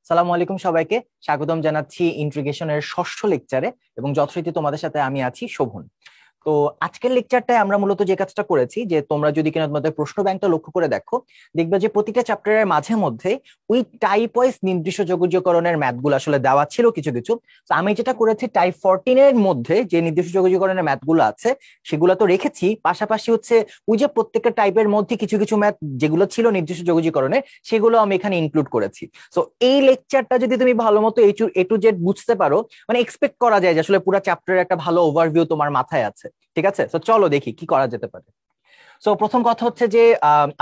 সালামু আলাইকুম সবাইকে স্বাগতম জানাচ্ছি ইন্টিগ্রেশনের ষষ্ঠ লেকচারে এবং যথারীতি তোমাদের সাথে আমি আছি শোভন। তো আজকের লেকচারটায় আমরা মূলত যে কাজটা করেছি যে তোমরা যদি কিনা তোমাদের প্রশ্ন ব্যাংকটা লক্ষ্য করে দেখো, দেখবে যে প্রতিটা চ্যাপ্টারের মাঝে মধ্যে ওই টাইপ ওয়াইজ নির্দিষ্ট যোগজীকরণের ম্যাথগুলো আসলে দেওয়া ছিল কিছু কিছু। তো আমি যেটা করেছি টাইপ 14 এর মধ্যে যে নির্দিষ্ট যোগজীকরণের ম্যাথগুলো আছে সেগুলো তো রেখেছি, পাশাপাশি হচ্ছে ওই যে প্রত্যেকটা টাইপের মধ্যে কিছু কিছু ম্যাথ যেগুলো ছিল নির্দিষ্ট যোগজীকরণের সেগুলো আমি এখানে ইনক্লুড করেছি। তো এই লেকচারটা যদি তুমি ভালো মতো এ টু জেড বুঝতে পারো, মানে এক্সপেক্ট করা যায় যে আসলে পুরো চ্যাপ্টারের একটা ভালো ওভারভিউ তোমার মাথায় আছে। ঠিক আছে, তো চলো দেখি কি করা যেতে পারে। সো প্রথম কথা হচ্ছে যে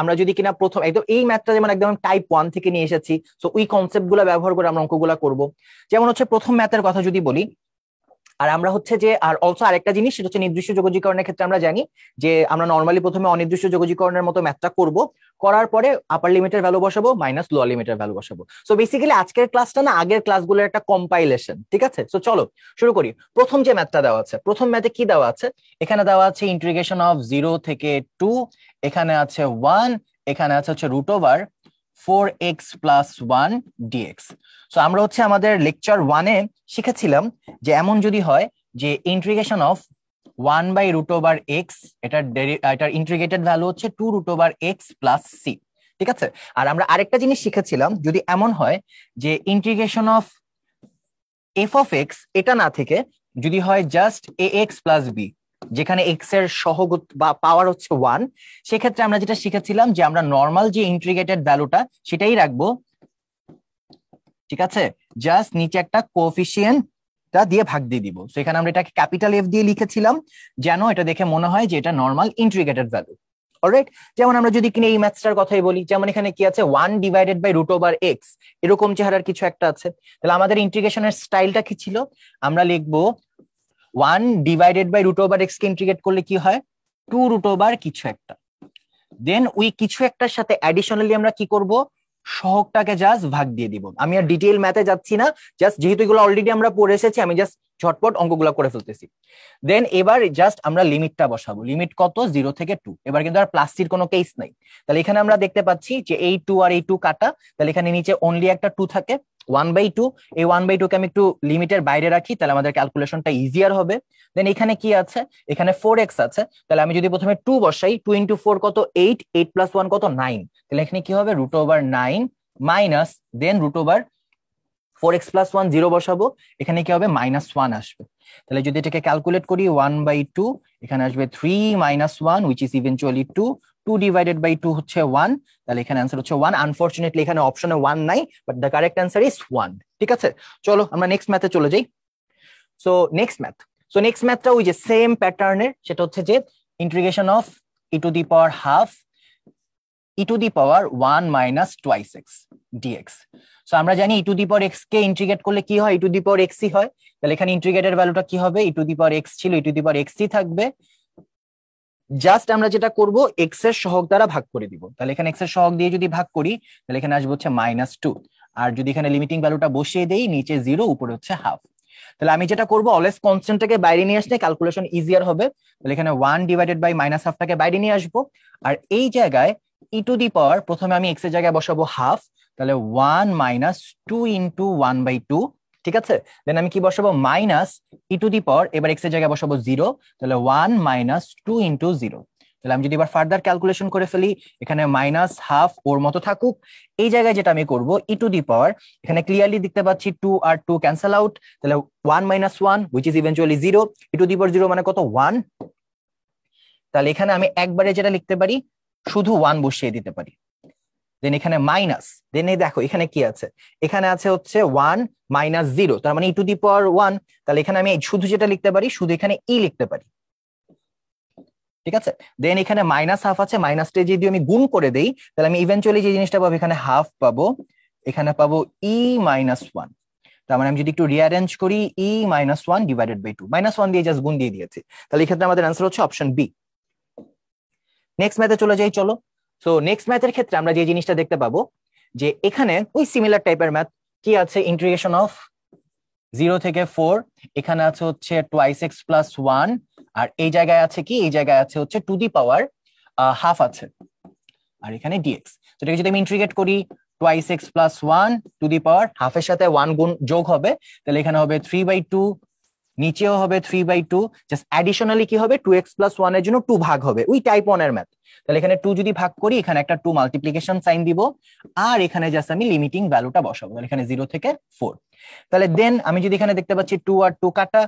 আমরা যদি কিনা প্রথম একদম এই ম্যাথটা যেমন একদম টাইপ 1 থেকে নিয়ে এসেছি, সো ওই কনসেপ্ট গুলো ব্যবহার করে আমরা অঙ্কগুলা করব। যেমন হচ্ছে প্রথম ম্যাথের কথা যদি বলি, আর আমরা হচ্ছে যে আর অলসো আরেকটা জিনিস সেটা হচ্ছে নির্দিষ্ট যোগজীকরণের ক্ষেত্রে আমরা জানি যে আমরা নর্মালি প্রথমে অনির্দিষ্ট যোগজীকরণের মতো ম্যাথটা করব, করার পরে আপার লিমিটের ভ্যালু বসাবো মাইনাস লোয়ার লিমিটের ভ্যালু বসাবো। সো বেসিক্যালি আজকের ক্লাসটা না আগের ক্লাসগুলোর একটা কম্পাইলেশন। ঠিক আছে, সো চলো শুরু করি। প্রথম যে ম্যাথটা দেওয়া আছে, প্রথম ম্যাথে কি দেওয়া আছে? এখানে দেওয়া আছে ইন্টিগ্রেশন অফ 0 থেকে 2, এখানে আছে 1, এখানে আছে হচ্ছে root over 4x plus 1 dx। So আমরা হচ্ছে আমাদের লেকচার 1-এ শিখেছিলাম যে এমন যদি হয় যে integration of 1 by root over X, এটার ইন্টিগ্রেটেড ভ্যালু হচ্ছে 2 root over X plus C. ঠিক আছে, আর আমরা আরেকটা জিনিস শিখেছিলাম যদি এমন হয় যে integration of F of x এটা না থেকে যদি হয় just a x plus B, যেখানে এক্স এর সহগ বা পাওয়ার হচ্ছে 1, সেক্ষেত্রে আমরা যেটা শিখেছিলাম যে আমরা নর্মাল যে ইন্টিগ্রেটেড ভ্যালুটা সেটাই রাখবো। ঠিক আছে, জাস্ট নিচে একটা কোএফিসিয়েন্ট দিয়ে ভাগ দিয়ে দিব। তো এখানে আমরা এটাকে ক্যাপিটাল এফ দিয়ে লিখেছিলাম যেন এটা দেখে মনে হয় যে এটা নর্মাল ইন্টিগ্রেটেড ভ্যালু। অলরাইট, যেমন আমরা যদি কিনা এই ম্যাথসটার কথাই বলি, যেমন এখানে কি আছে 1 divided by root over X, এরকম চেহারার কিছু একটা আছে। তাহলে আমাদের ইন্টিগ্রেশনের স্টাইলটা কি ছিল? আমরা লিখবো 1 divided by root over X কে ইন্টিগ্রেট করলে কি হয় 2 রুট ওভার কিছু একটা, দেন ওই কিছু একটার সাথে অ্যাডিশনালি আমরা কি করব, সহগটাকে জাস্ট ভাগ দিয়ে দিব। আমি আর ডিটেইল ম্যাথে যাচ্ছি না, জাস্ট যেহেতু এগুলো অলরেডি আমরা পড়ে এসেছি আমি জাস্ট ঝটপট অঙ্কগুলো করে ফেলতেছি। দেন এবার জাস্ট আমরা লিমিটটা বসাবো। লিমিট কত? 0 থেকে 2। এবার কিন্তু আর প্লাস সির কোনো কেস নাই। তাহলে এখানে আমরা দেখতে পাচ্ছি যে এই 2 আর এই 2 কাটা, তাহলে এখানে নিচে অনলি একটা 2 থাকে 1/2। এই 1/2 কে আমি একটু লিমিটের বাইরে রাখি, তাহলে আমাদের ক্যালকুলেশনটা ইজিয়ার হবে। দেন এখানে কি আছে? এখানে 4x আছে। তাহলে আমি যদি প্রথমে 2 বসাই, 2 ইন্টু 4 কত? 8, 8 প্লাস 1 কত? 9। তাহলে এখানে কি হবে? Root over 9 minus then root over 4x plus 1 0 বসাবো, এখানে কি হবে? -1 আসবে। তাহলে যদি এটাকে ক্যালকুলেট করি 1/2, এখানে আসবে 3 minus 1 which is eventually 2, 2 divided by 2 হচ্ছে 1। তাহলে এখানে অ্যান্সার হচ্ছে 1। আনফরচুনেটলি এখানে অপশনে 1 নাই, but the correct answer is 1। ঠিক আছে, চলো আমরা নেক্সট ম্যাথে চলে যাই। সো নেক্সট ম্যাথটা ওই যে সেম প্যাটার্নের, সেটা হচ্ছে যে integration of e two the power half e two the power 1 minus twice x dx। So আমরা জানি e two the power x K integrate করলে কি হয়? e two the power x ই হয়। তাহলে এখানে ইন্টিগ্রেটের ভ্যালুটা কি হবে? e two the power x ছিল, e two the power x ই থাকবে। জাস্ট আমরা যেটা করব x এর সহগ দ্বারা ভাগ করে দিব। তাহলে এখানে x এর সহগ দিয়ে যদি ভাগ করি তাহলে এখানে আসবে হচ্ছে -2। আর যদি এখানে লিমিটিং ভ্যালুটা বসিয়ে দেই, নিচে 0 উপরে হচ্ছে হাফ। তাহলে আমি যেটা করবো অলওয়েজ কনস্ট্যান্টটাকে বাইরে নিয়ে আসলে ক্যালকুলেশন ইজিয়ার হবে। তাহলে এখানে 1 ডিভাইডেড বাই মাইনাস হাফটাকে বাইরে নিয়ে আসবো, আর এই জায়গায় ই টু দি পাওয়ার প্রথমে আমি এক্স এর জায়গায় বসাবো হাফ। তাহলে 1 মাইনাস 2 ইন্টু 1/2। ঠিক আছে, দেন আমি কি বসাবো? মাইনাস ই টু দি পাওয়ার, এবার এক্স এর জায়গায় বসাবো 0। তাহলে 1 মাইনাস 2 ইন্টু 0। তাহলে আমি যদি এবার ফার্দার ক্যালকুলেশন করে ফেলি, এখানে মাইনাস হাফ ওর মতো থাকুক। এই জায়গায় যেটা আমি করব ই টু দি পাওয়ার, এখানে ক্লিয়ারলি দেখতে পাচ্ছি 2 আর 2 ক্যান্সেল আউট। তাহলে 1 মাইনাস 1 which is eventually 0। E to the power 0 মানে কত? 1। তাহলে এখানে আমি একবারে যেটা লিখতে পারি শুধু 1 বসিয়ে দিতে পারি। দেন এখানে মাইনাস, দেন এই দেখো এখানে কি আছে? এখানে আছে হচ্ছে 1 মাইনাস 0, তার মানে ই টু দি পাওয়ার 1। তাহলে এখানে আমি শুধু যেটা লিখতে পারি শুধু এখানে ই লিখতে পারি। ঠিক আছে, দেন এখানে মাইনাস হাফ আছে, মাইনাসটা যদি আমি গুণ করে দেই তাহলে আমি ইভেনচুয়ালি যে জিনিসটা পাবো এখানে হাফ পাবো, এখানে পাবো ই মাইনাস 1। তার মানে আমি যদি একটু রিঅ্যারেঞ্জ করি ই মাইনাস 1 ডিভাইডেড বাই 2, -1 দিয়ে জাস্ট গুণ দিয়ে দিয়েছি। তাহলে এই ক্ষেত্রে আমাদের অ্যান্সার হচ্ছে অপশন বি। নেক্সট ম্যাথে চলে যাই চলো। সো নেক্সট ম্যাথের ক্ষেত্রে আমরা যে জিনিসটা দেখতে পাবো যে এখানে ওই সিমিলার টাইপের ম্যাথ কি আছে? ইন্টিগ্রেশন অফ 0 থেকে 4, এখানে আছে হচ্ছে টুয়াইস এক্স প্লাস 1, আর এই জায়গায় আছে কি? এই জায়গায় আছে হচ্ছে টু দি পাওয়ার হাফ আছে, আর এখানে ডিএক্স। তো এটাকে যদি আমি ইন্টিগ্রেট করি twice x plus 1 to the power হাফের সাথে 1 গুণ যোগ হবে, তাহলে এখানে হবে 3/2, নিচেও হবে 3/2, জাস্ট অ্যাডিশনালি কি হবে 2x প্লাস 1 এর জন্য 2 ভাগ হবে, ওই টাইপ 1 এর ম্যাথ। তাহলে এখানে 2 যদি ভাগ করি, এখানে একটা 2 মাল্টিপ্লিকেশন সাইন দিব, আর এখানে জাস্ট আমি লিমিটিং ভ্যালুটা বসাবো, তাহলে এখানে 0 থেকে 4। তাহলে দেন আমি যদি এখানে দেখতে পাচ্ছি 2 আর 2 কাটা,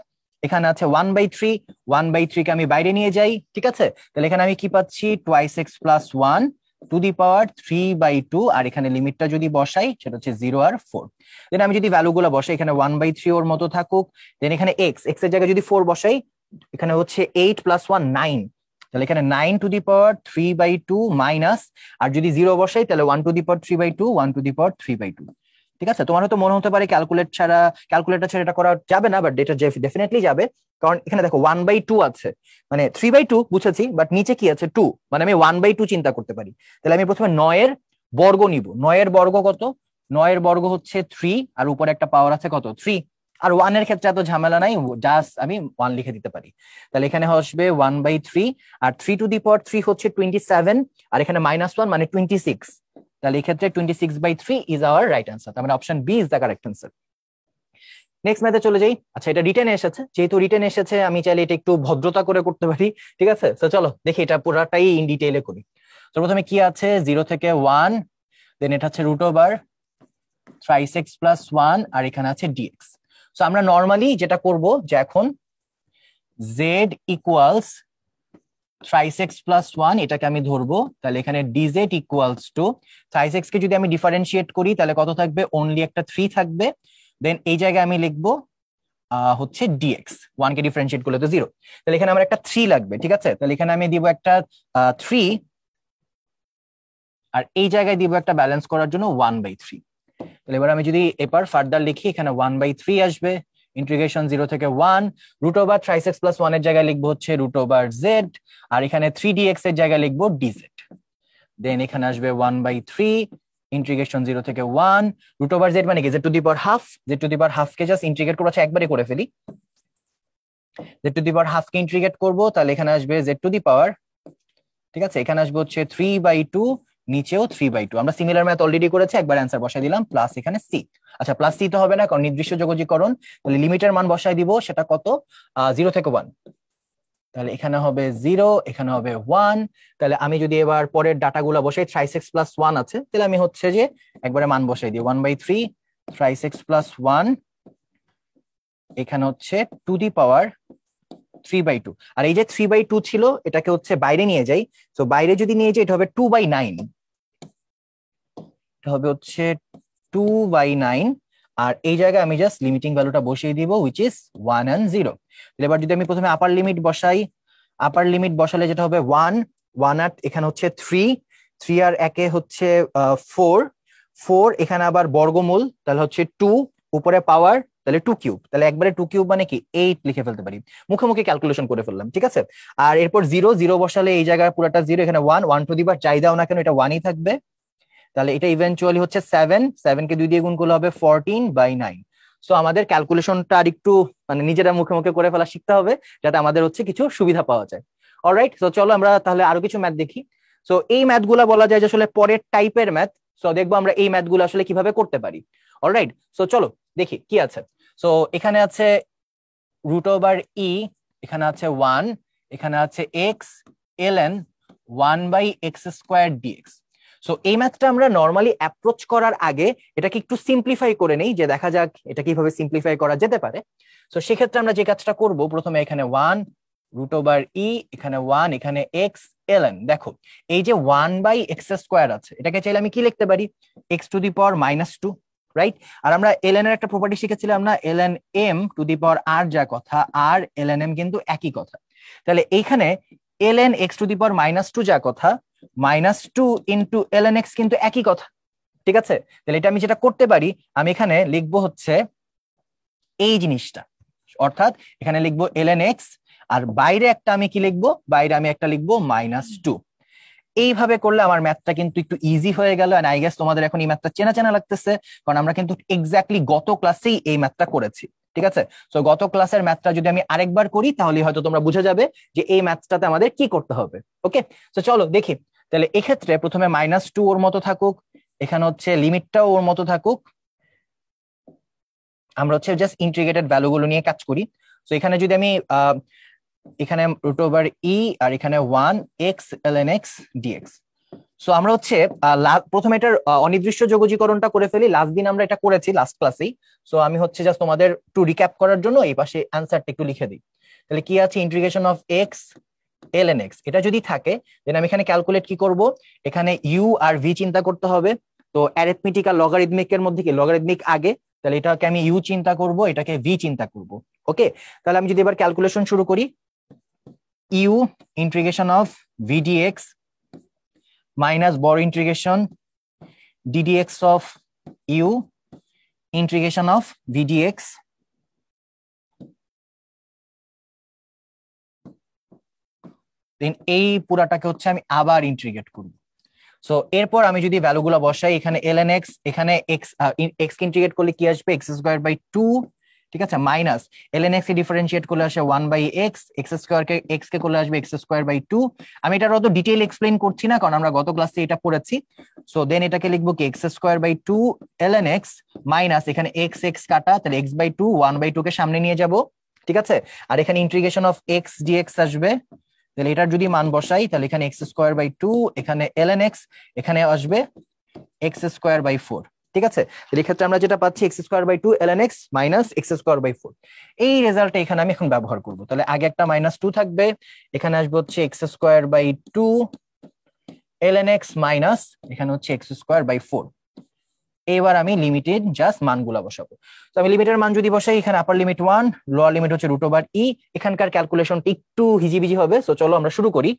এখানে আছে 1/3, 1/3 কে আমি বাইরে নিয়ে যাই, ঠিক আছে। তাহলে এখানে আমি কি পাচ্ছি twice x plus 1 to the power 3/2, আর এখানে লিমিটটা যদি বসাই সেটা হচ্ছে 0 আর 4। দেন আমি যদি ভ্যালুগুলো বসাই, এখানে 1/3 ওর মতো থাকুক, দেন এখানে এক্স এর জায়গায় যদি 4 বসাই, এখানে হচ্ছে 8 প্লাস 1 9, তাহলে এখানে 9 টু দি পাওয়ার 3/2 মাইনাস, আর যদি 0 বসাই তাহলে 1 to the power 3/2, 1 to the power 3/2। ঠিক আছে, তোমার হয়তো মনে হতে পারে ক্যালকুলেটর ছাড়া এটা করা যাবে না, বাট এটা ডেফিনেটলি যাবে, কারণ এখানে দেখো 1/2 আছে, মানে 3/2 বুঝেছি, বাট নিচে কি আছে 2, মানে আমি 1/2 চিন্তা করতে পারি। তাহলে আমি প্রথমে 9 এর বর্গ নিব। 9 এর বর্গ কত? 9 এর বর্গ হচ্ছে 3, আর উপরে একটা পাওয়ার আছে কত 3, আর 1 এর ক্ষেত্রে এত ঝামেলা নাই, জাস্ট আমি 1 লিখে দিতে পারি। তাহলে এখানে আসবে 1/3, আর 3 টু দি পাওয়ার 3 হচ্ছে 27, আর এখানে -1 মানে 26, তাহলে এই ক্ষেত্রে 26/3 ইজ আওয়ার রাইট আনসার। তার মানে option B is the correct answer. Next ম্যাথে চলে যাই। আচ্ছা, এটা রিটেনে এসেছে, যেহেতু রিটেনে এসেছে আমি চাইলে এটা একটু ভদ্রতা করে করতে পারি, ঠিক আছে। তো চলো দেখি এটা পুরাটাই ইন ডিটেইলে করি। তো প্রথমে কি আছে 0 থেকে 1, দেন এটা হচ্ছে root over thrice x plus 1, আর এখানে আছে ডিএক্স। সো আমরা নর্মালি যেটা করব, যে এখন z equals thrice x plus 1 এটাকে আমি ধরবো, তাহলে এখানে dz equals to thrice x কে যদি আমি ডিফারেন্সিয়েট করি তাহলে কত থাকবে, অনলি একটা 3 থাকবে। দেন এই জায়গায় আমি লিখবো হচ্ছে dx, 1 কে ডিফারেন্সিয়েট করলে তো 0, তাহলে এখানে আমার একটা 3 লাগবে, ঠিক আছে। তাহলে এখানে আমি দিব একটা 3, আর এই জায়গায় দিব একটা ব্যালেন্স করার জন্য 1/3। তাহলে এবার আমি যদি এবার ফার্দার লিখি, এখানে 1/3 আসবে, ইন্টিগ্রেশন 0 থেকে 1, root over thrice x plus 1 এর জায়গায় লিখবো হচ্ছে রুট ওভার জেড, আর এখানে 3dx এর জায়গায় লিখবো dz। দেন এখানে আসবে 1/3, ইন্টিগ্রেশন 0 থেকে 1, রুট ওভার জেড মানে কি z two the power half, z two the power half K just integrate করবো, একবারে করে ফেলি, z two the power half K integrate করবো, তাহলে এখানে আসবে z টু দি পাওয়ার, ঠিক আছে, এখানে আসবে হচ্ছে 3/2, নিচেও 3/2। আমরা সিমিলার ম্যাথ অলরেডি করেছি, একবার অ্যান্সার বসাই দিলাম, প্লাস এখানে সি। আচ্ছা, প্লাস সি তো হবে না, কারণ নির্দিষ্ট যোগজীকরণ, তাহলে লিমিটের মান বসাই দিব, সেটা কত 0 থেকে 1, তাহলে এখানে হবে 0, এখানে হবে 1। তাহলে আমি যদি এবার পরের ডাটাগুলো বসাই, থ্রাইস এক্স প্লাস 1 আছে, তাহলে আমি হচ্ছে যে একবারে মান বসাই দিই 1/3 থ্রাইস এক্স প্লাস 1, এখানে হচ্ছে টু দি পাওয়ার 3/2, আর এই যে 3/2 ছিল এটাকে হচ্ছে বাইরে নিয়ে যাই, তো বাইরে যদি নিয়ে যাই এটা হবে 2/9, এটা হবে হচ্ছে 2/9, আর এই জায়গায় আমি জাস্ট লিমিটিং ভ্যালুটা বসিয়ে দিব, হুইচ ইজ 1 and 0। এবার যদি আমি প্রথমে আপার লিমিট বসাই, আপার লিমিট বসালে যেটা হবে 1 আর এখানে হচ্ছে 3 আর একে হচ্ছে 4, এখানে আবার বর্গমূল, তাহলে হচ্ছে 2, উপরে পাওয়ার, তাহলে 2 কিউব, তাহলে একবারে 2 কিউব মানে কি 8 লিখে ফেলতে পারি, মুখে মুখে ক্যালকুলেশন করে ফেললাম, ঠিক আছে। আর এরপর 0 বসালে এই জায়গায় পুরোটা 0, এখানে 1 টু দি পাওয়ার যাই দাও না কেন এটা 1ই থাকবে, তাহলে এটা ইভেন্চুয়ালি হচ্ছে 7 কে 2 দিয়ে গুণ করলে হবে 14/9। সো আমাদের ক্যালকুলেশনটা আর একটু মানে নিজেরা মুখে মুখে করে ফেলা শিখতে হবে, যাতে আমাদের হচ্ছে কিছু সুবিধা পাওয়া যায়। অলরাইট, সো চলো আমরা তাহলে আরো কিছু ম্যাথ দেখি। সো এই ম্যাথগুলা বলা যায় যে আসলে পরের টাইপের ম্যাথ, সো দেখবো আমরা এই ম্যাথগুলো আসলে কিভাবে করতে পারি। অলরাইট, সো চলো দেখি কি আছে। সো এখানে আছে রুট ওভার ই, এখানে আছে 1, এখানে আছে x ln 1/x² dx। So এই ম্যাথটা আমরা নর্মালি অ্যাপ্রোচ করার আগে এটাকে একটু সিম্পলিফাই করে নেই, যে দেখা যাক এটা কিভাবে সিম্পলিফাই করা যেতে পারে। সো সেক্ষেত্রে আমরা যে কাজটা করব, প্রথমে এখানে 1 রুট ওভার ই, এখানে 1, এখানে এক্স ln, দেখো এই যে 1/x² আছে, এটাকে চাইলে আমি কি লিখতে পারি x to the power -2, right. আর আমরা ln এর একটা প্রপার্টি শিখেছিলাম না, ln m to the power r যা কথা, আর ln m কিন্তু একই কথা। তাহলে এইখানে ln x to the power -2 যা কথা, -2 ইন্টু ln x কিন্তু একই কথা, ঠিক আছে। তাহলে এটা আমি যেটা করতে পারি, আমি এখানে লিখবো হচ্ছে এই জিনিসটা, অর্থাৎ এখানে লিখবো ln x, আর বাইরে একটা আমি কি লিখবো, বাইরে আমি একটা লিখবো -2। এইভাবে করলে আমার ম্যাথটা কিন্তু একটু ইজি হয়ে গেল, এন্ড আই গেস তোমাদের এখন এই ম্যাথটা চেনা চেনা লাগতেছে, কারণ আমরা কিন্তু এক্স্যাক্টলি গত ক্লাসেই এই ম্যাথটা করেছি, ঠিক আছে। সো গত ক্লাসের ম্যাথটা যদি আমি আরেকবার করি তাহলে হয়তো তোমরা বুঝে যাবে যে এই ম্যাথটাতে আমাদের কি করতে হবে। ওকে, তো চলো দেখি। তাহলে এক্ষেত্রে প্রথমে -2 ওর মতো থাকুক, এখানে হচ্ছে লিমিটটাও ওর মতো থাকুক, আমরা হচ্ছে জাস্ট ইন্টিগ্রেটেড ভ্যালুগুলো নিয়ে কাজ করি। তো এখানে যদি আমি এখানে রুট ওভার ই আর এখানে 1x ln x dx। So আমরা হচ্ছে প্রথমে এটার অনির্দিষ্ট যোগজীকরণটা করে ফেলি, লাস্ট দিন আমরা এটা করেছি লাস্ট ক্লাসেই। সো আমি হচ্ছে জাস্ট তোমাদের একটু রিক্যাপ করার জন্য এই পাশে অ্যান্সারটা একটু লিখে দিই। তাহলে কি আছে, integration of x ln x, এটা যদি থাকে দেন আমি এখানে ক্যালকুলেট কি করব, এখানে ইউ আর ভি চিন্তা করতে হবে। তো অ্যারিথমেটিক আর লগারিদমিক এর মধ্যে কি লগারিদমিক আগে, তাহলে এটাকে আমি ইউ চিন্তা করব, এটাকে ভি চিন্তা করব। ওকে, তাহলে আমি যদি এবার ক্যালকুলেশন শুরু করি, u integration of v dx minus বড় integration ddx of u integration of vdx then এই পুরাটাকে হচ্ছে আমি আবার ইন্টিগ্রেট করব। সো এরপর আমি যদি ভ্যালুগুলো বসাই, এখানে ln x, এখানে x কে ইন্টিগ্রেট করলে কি আসবে x²/2, ঠিক আছে, মাইনাস ln x কে ডিফারেন্সিয়েট করলে আসে 1/x, x² কে x কে করলে আসবে x²/2। আমি এটার অত ডিটেইল এক্সপ্লেইন করছি না কারণ আমরা গত ক্লাসে এটা পড়েছি। সো দেন এটাকে লিখবো কি x²/2 ln x মাইনাস এখানে x কাটা, তাহলে x/2 1/2 কে সামনে নিয়ে যাব, ঠিক আছে। আর এখানে ইন্টিগ্রেশন অফ x dx আসবে, তাহলে এটার যদি মান বসাই তাহলে এখানে x²/2, এখানে ln x, এখানে আসবে x²/4, ঠিক আছে। এই ক্ষেত্রে আমরা যেটা পাচ্ছি x²/2 ln x minus x²/4, এই রেজাল্টটা এখানে আমি এখন ব্যবহার করব। তাহলে আগে একটা -2 থাকবে, এখানে আসবে হচ্ছে x²/2 ln x মাইনাস এখানে হচ্ছে x²/4। এবার আমি লিমিটেড জাস্ট মানগুলা বসাবো। তো আমি লিমিটের মান যদি বসাই, এখানে আপার লিমিট 1, লোয়ার লিমিট হচ্ছে √e। এখানকার ক্যালকুলেশনটা একটু হিজিবিজি হবে, সো চলো আমরা শুরু করি।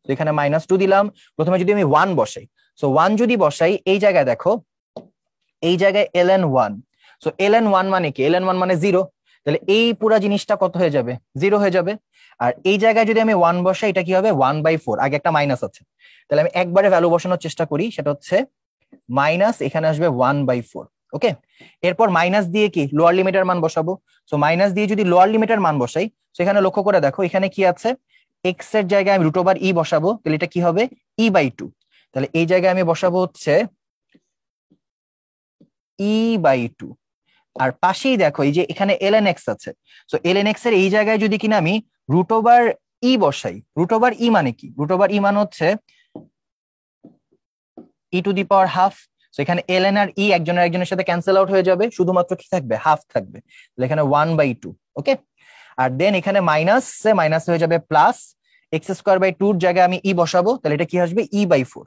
তো এখানে -2 দিলাম, প্রথমে যদি আমি 1 বসাই, সো 1 যদি বসাই এই জায়গায় দেখো, এই জায়গায় ln1, সো ln1 মানে কি, ln1 মানে 0, তাহলে এই পুরা জিনিসটা কত হয়ে যাবে, 0 হয়ে যাবে। আর এই জায়গায় যদি আমি 1 বসাই, এটা কি হবে 1/4, আগে একটা মাইনাস আছে, তাহলে আমি একবারে ভ্যালু বসানোর চেষ্টা করি, সেটা হচ্ছে মাইনাস এখানে আসবে 1/4। ওকে, এরপর মাইনাস দিয়ে কি লোয়ার লিমিটের মান বসাবো। সো মাইনাস দিয়ে যদি লোয়ার লিমিটের মান বসাই, সেখানে লক্ষ্য করে দেখো এখানে কি আছে, এক্স এর জায়গায় আমি √e বসাবো, তাহলে এটা কি হবে e/2, তাহলে এই জায়গায় আমি বসাবো হচ্ছে e/2। আর পাশেই দেখো এই যে এখানে ln x আছে, সো ln x এর এই জায়গায় যদি কিনা আমি √e বসাই, √e মানে কি, √e মানে হচ্ছে e⁻², সো এখানে ln আর e একজনের একজনের সাথে ক্যান্সেল আউট হয়ে যাবে, শুধুমাত্র কি থাকবে, হাফ থাকবে, তাহলে এখানে 1/2। ওকে, আর দেন এখানে মাইনাস হয়ে যাবে প্লাস, x²/2 এর জায়গায় আমি e বসাবো, তাহলে এটা কি আসবে e/4।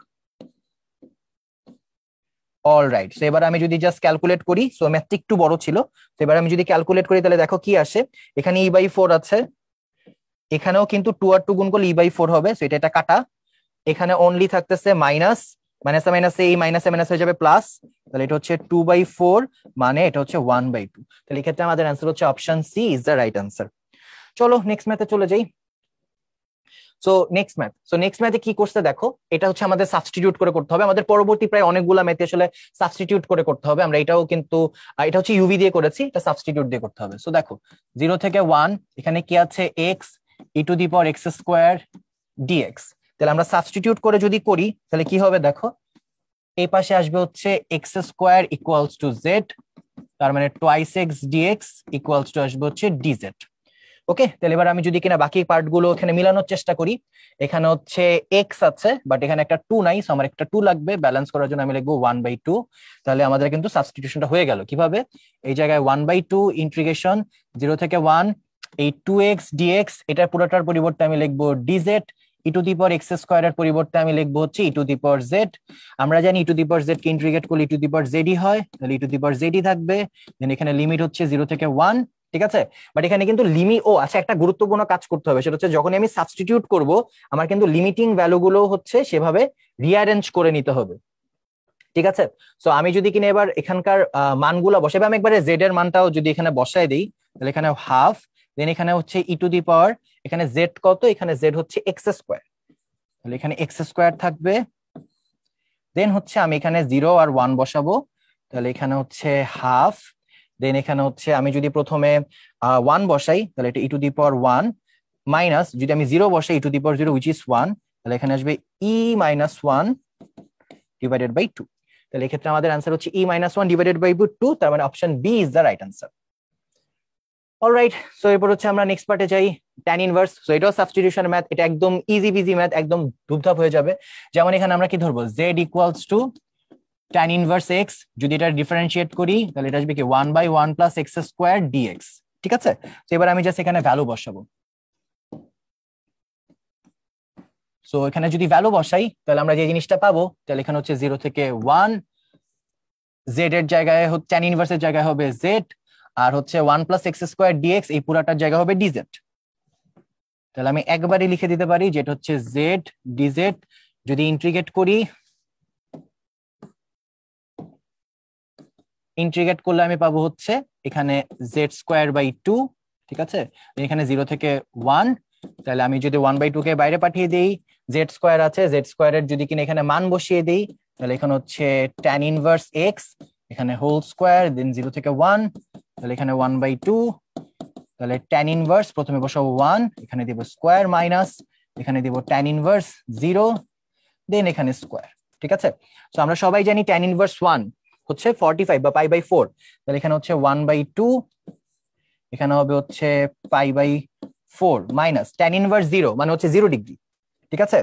অলরাইট, সো এবার আমি যদি জাস্ট ক্যালকুলেট করি, সো ম্যাথটা একটু বড় ছিল, তো এবার আমি যদি ক্যালকুলেট করি তাহলে দেখো কি আসে, এখানে e/4 আছে, এখানেও কিন্তু 2 আর 2 গুণ করলে e/4 হবে, সো এটা কাটা, এখানে অনলি থাকতেছে মাইনাস, মাইনাসে এই মাইনাসে মাইনাস হয়ে যাবে প্লাস, তাহলে এটা হচ্ছে 2/4, মানে এটা হচ্ছে 1/2। তাহলে এই ক্ষেত্রে আমাদের অ্যান্সার হচ্ছে option C is the right answer. চলো নেক্সট ম্যাথে চলে যাই। সো নেক্সট ম্যাথে কি করতে দেখো, এটা হচ্ছে আমাদের সাবস্টিটিউট করে করতে হবে, আমাদের পরবর্তী প্রায় অনেকগুলা ম্যাথে আসলে সাবস্টিটিউট করে করতে হবে, আমরা এটাও কিন্তু এটা হচ্ছে ইউভি দিয়ে করেছি, এটা সাবস্টিটিউট দিয়ে করতে হবে। সো দেখো 0 থেকে 1, এখানে কি আছে x e⁻x² dx, তাহলে আমরা সাবস্টিটিউট করে যদি করি তাহলে কি হবে দেখো, এই পাশে আসবে হচ্ছে x² = z, তার মানে twice x dx = আসবে হচ্ছে dz। ওকে, তাহলে এবার আমি যদি কিনা বাকি পার্ট গুলো এখানে মিলানোর চেষ্টা করি, এখানে হচ্ছে x আছে বাট এখানে একটা 2 নাই, সো আমার একটা 2 লাগবে, ব্যালেন্স করার জন্য আমি লিখবো 1/2। তাহলে আমাদের কিন্তু সাবস্টিটিউশনটা হয়ে গেল কিভাবে, এই জায়গায় 1/2 ইন্টিগ্রেশন 0 থেকে 1 এই 2x dx, এটার পুরোটার পরিবর্তে আমি লিখবো dz, e⁻x² এর পরিবর্তে আমি লিখবো হচ্ছে e⁻z। আমরা জানি e⁻z কে ইন্টিগ্রেট করলে e⁻z হয়, তাহলে e⁻z থাকবে, দেন এখানে লিমিট হচ্ছে 0 থেকে 1, ঠিক আছে। বাট এখানে কিন্তু আচ্ছা একটা গুরুত্বপূর্ণ কাজ করতে হবে, সেটা হচ্ছে যখন আমি সাবস্টিটিউট করব আমার কিন্তু লিমিটিং ভ্যালুগুলো হচ্ছে সেভাবে রিঅ্যারেঞ্জ করে নিতে হবে, ঠিক আছে। সো আমি যদি কিনা এবার এখানকার মানগুলো বসাই, আমি একবারে জেড এর মানটাও যদি এখানে বসাই দিই, তাহলে এখানে হাফ, দেন এখানে হচ্ছে এখানে জেড কত, এখানে জেড হচ্ছে x², তাহলে এখানে x² থাকবে, দেন হচ্ছে আমি এখানে 0 আর 1 বসাবো, তাহলে এখানে হচ্ছে হাফ, দেন এখানে হচ্ছে আমি যদি প্রথমে 1 বসাই তাহলে এটা e⁻1 মাইনাস, যদি আমি 0 বসাই e⁻0 which is 1, তাহলে এখানে আসবে e - 1 / 2। তাহলে এক্ষেত্রে আমাদের आंसर হচ্ছে e - 1 ডিভাইডেড বাই 2, তার মানে option B is the right answer. Alright, so এরপর হচ্ছে আমরা নেক্সট পার্টে যাই, tan ইনভার্স। সো এটাও সাবস্টিটিউশন ম্যাথ, এটা একদম ইজি বিজি ম্যাথ, একদম ধুপধাপ হয়ে যাবে। যেমন এখানে আমরা কি ধরবো, z equals to tan inverse x, যদি এটা ডিফারেন্সিয়েট করি তাহলে এটা আসবে কি 1/1 প্লাস x স্কয়ার dx। ঠিক আছে, তো এবার আমি জাস্ট এখানে ভ্যালু বসাবো। সো এখানে যদি ভ্যালু বসাই তাহলে আমরা যে জিনিসটা পাবো, তাহলে এখানে হচ্ছে 0 থেকে 1, z এর জায়গায় tan ইনভার্সের জায়গায় হবে z, আর হচ্ছে 1 প্লাস x স্কয়ার dx, এই পুরাটার জায়গা হবে dz। তাহলে আমি একবারই লিখে দিতে পারি যেটা হচ্ছে z dz। যদি ইন্টিগ্রেট করি, ইন্টিগ্রেট করলে আমি পাবো হচ্ছে এখানে z স্কয়ার বাই 2। ঠিক আছে, এখানে 0 থেকে 1, তাহলে আমি যদি 1/2 কে বাইরে পাঠিয়ে দেই, z স্কয়ার আছে, z স্কয়ারের যদি কিনা এখানে মান বসিয়ে দেই, তাহলে এখানে হচ্ছে tan ইনভার্স x, এখানে হোল স্কয়ার, দেন 0 থেকে 1, তাহলে এখানে 1/2, তাহলে tan ইনভার্স প্রথমে বসাবো 1, এখানে দিব স্কয়ার মাইনাস, এখানে দিব tan ইনভার্স 0, দেন এখানে স্কয়ার। ঠিক আছে, সো আমরা সবাই জানি tan ইনভার্স 1 হচ্ছে 45 বা π/4, তাহলে এখানে হচ্ছে 1/2, এখানে হবে হচ্ছে π/4 মাইনাস tan ইনভার্স 0 মানে হচ্ছে 0 ডিগ্রি। ঠিক আছে,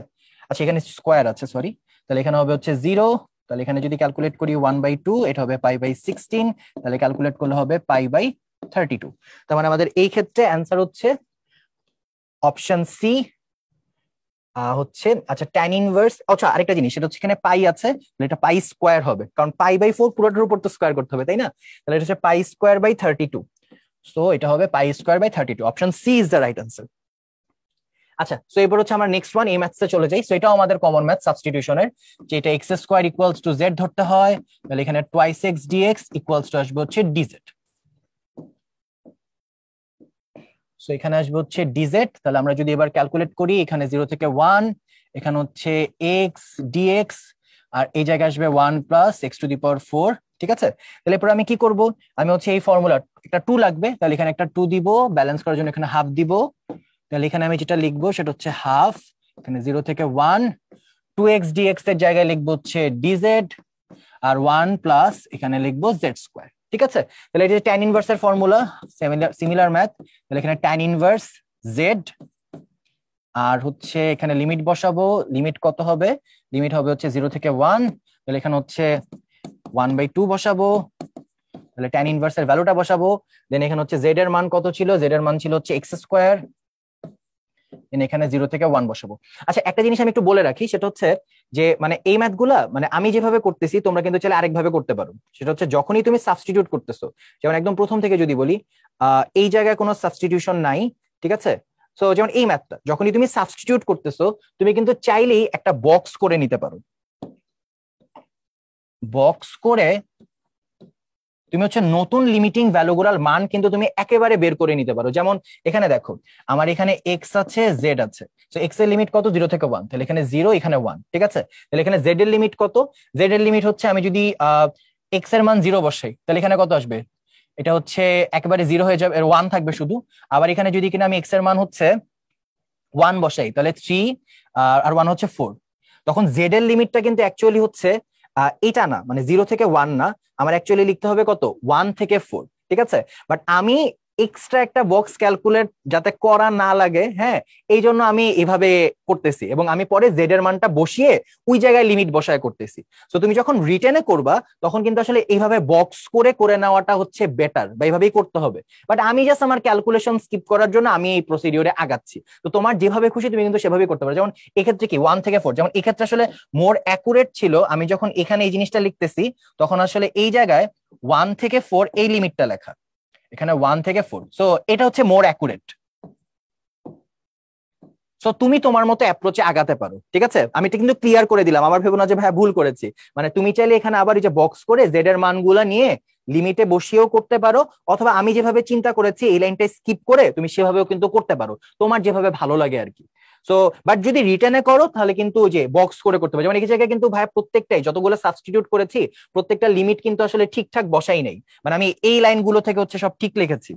আচ্ছা এখানে স্কয়ার আছে, সরি, তাহলে এখানে হবে হচ্ছে 0, তাহলে এখানে যদি ক্যালকুলেট করি 1/2, এটা হবে π/16, তাহলে ক্যালকুলেট করলে হবে π/32। তার মানে আমাদের এই ক্ষেত্রে অ্যান্সার হচ্ছে অপশন সি হচ্ছে। আচ্ছা tan ইনভার্স, আচ্ছা আরেকটা জিনিস, সেটা হচ্ছে এখানে পাই আছে, এটা পাই স্কয়ার হবে, কারণ π/4 পুরোটার উপর তো স্কয়ার করতে হবে, তাই না? তাহলে এটা হচ্ছে পাই স্কয়ার বাই 32, সো এটা হবে pi square by 32। Option C is the right answer. আচ্ছা, সো এরপর হচ্ছে আমরা নেক্সট ওয়ান এই ম্যাথসে চলে যাই। সো এটাও আমাদের কমন ম্যাথ সাবস্টিটিউশনের, যে এটা x square equals to z ধরতে হয়, তাহলে এখানে twice x dx equals to আসবে হচ্ছে dz। সো এখানে আসবে হচ্ছে dz, তাহলে আমরা যদি এবার ক্যালকুলেট করি, এখানে 0 থেকে 1, এখানে হচ্ছে x dx, আর এই জায়গায় আসবে 1 প্লাস x টু দি পাওয়ার 4। ঠিক আছে, তাহলে এরপর আমি কি করব, আমি হচ্ছে এই ফর্মুলা, একটা 2 লাগবে, তাহলে এখানে একটা 2 দিব, ব্যালেন্স করার জন্য এখানে হাফ দিব, তাহলে এখানে আমি যেটা লিখবো সেটা হচ্ছে হাফ, এখানে 0 থেকে 1, 2x dx এর জায়গায় লিখবো হচ্ছে dz, আর 1 প্লাস এখানে লিখবো z স্কয়ার। ঠিক আছে, তাহলে এটা tan ইনভার্স এর ফর্মুলা, সিমিলার ম্যাথ, তাহলে এখানে tan ইনভার্স z, আর হচ্ছে এখানে লিমিট বসাবো, লিমিট কত হবে, লিমিট হবে হচ্ছে 0 থেকে 1, তাহলে এখানে হচ্ছে 1/2 বসাবো, তাহলে tan ইনভার্স এর ভ্যালুটা বসাবো, দেন এখানে হচ্ছে z এর মান কত ছিল, z এর মান ছিল হচ্ছে x স্কয়ার, দেন এখানে 0 থেকে 1 বসাবো। আচ্ছা একটা জিনিস আমি একটু বলে রাখি, সেটা হচ্ছে যে মানে এই ম্যাথগুলা মানে আমি যেভাবে করতেছি তোমরা কিন্তু চাইলে আরেকভাবে করতে পারো। সেটা হচ্ছে যখনই তুমি সাবস্টিটিউট করতেছো, যেমন একদম প্রথম থেকে যদি বলি, এই জায়গায় কোনো সাবস্টিটিউশন নাই। ঠিক আছে, সো যেমন এই ম্যাথটা যখনই তুমি সাবস্টিটিউট করতেছো, তুমি কিন্তু চাইলেই একটা বক্স করে নিতে পারো। বক্স করে তুমি হচ্ছে নতুন লিমিটিং ভ্যালুগুলার মান কিন্তু তুমি একেবারে বের করে নিতে পারো। যেমন এখানে দেখো, আমার এখানে এক্স আছে, জেড আছে, তো এক্স এর লিমিট কত, 0 থেকে 1, তাহলে এখানে 0, এখানে 1। ঠিক আছে, তাহলে এখানে জেড এর লিমিট কত, জেড এর লিমিট হচ্ছে আমি যদি এক্স এর মান 0 বসাই, তাহলে এখানে কত আসবে, এটা হচ্ছে একেবারে 0 হয়ে যাবে, এর 1 থাকবে শুধু। আবার এখানে যদি কিনা আমি এক্স এর মান হচ্ছে 1 বসাই, তাহলে 3, আর 1 হচ্ছে 4। তখন জেড এর লিমিটটা কিন্তু অ্যাকচুয়ালি হচ্ছে এটা না, মানে 0 থেকে 1 না, আমার অ্যাকচুয়ালি লিখতে হবে কত, 1 থেকে 4। ঠিক আছে, বাট আমি এক্সট্রা একটা বক্স ক্যালকুলেট যাতে করা না লাগে, হ্যাঁ, এই জন্য আমি এভাবে করতেছি, এবং আমি পরে জেড এর মানটা বসিয়ে ওই জায়গায় লিমিট বসায় করতেছি। তো তুমি যখন রিটেনে করবা তখন কিন্তু আসলে এইভাবে বক্স করে করে নেওয়াটা হচ্ছে বেটার, বা এইভাবেই করতে হবে। বাট আমি জাস্ট আমার ক্যালকুলেশন স্কিপ করার জন্য আমি এই প্রসিডিওরে আগাচ্ছি। তো তোমার যেভাবে খুশি তুমি কিন্তু সেভাবেই করতে পারো। যেমন এক্ষেত্রে কি 1 থেকে 4, যেমন এক্ষেত্রে আসলে মোর অ্যাকুরেট ছিল, আমি যখন এখানে এই জিনিসটা লিখতেছি তখন আসলে এই জায়গায় 1 থেকে 4 এই লিমিটটা লেখা, এখানে 1 থেকে 4, সো এটা হচ্ছে মোর অ্যাকুরেট। সো তুমি তোমার মতো অ্যাপ্রোচে আগাতে পারো। ঠিক আছে, আমি এটা কিন্তু ক্লিয়ার করে দিলাম, আবার ভেবো না যে ভাই ভুল করেছি। মানে তুমি চাইলে এখানে আবার এই যে বক্স করে জেড এর মানগুলা নিয়ে লিমিটে বসিয়েও করতে পারো, অথবা আমি যেভাবে চিন্তা করেছি এই লাইনটা স্কিপ করে তুমি সেভাবেও কিন্তু করতে পারো, তোমার যেভাবে ভালো লাগে আর কি। সো বাট যদি রিটার্নে করো তাহলে কিন্তু যে বক্স করে করতে পারো। যেমন এই জায়গায় কিন্তু ভাই প্রত্যেকটাই যতগুলো সাবস্টিটিউট করেছি প্রত্যেকটা লিমিট কিন্তু আসলে ঠিকঠাক বসাই নেই, মানে আমি এই লাইনগুলো থেকে হচ্ছে সব ঠিক লিখেছি।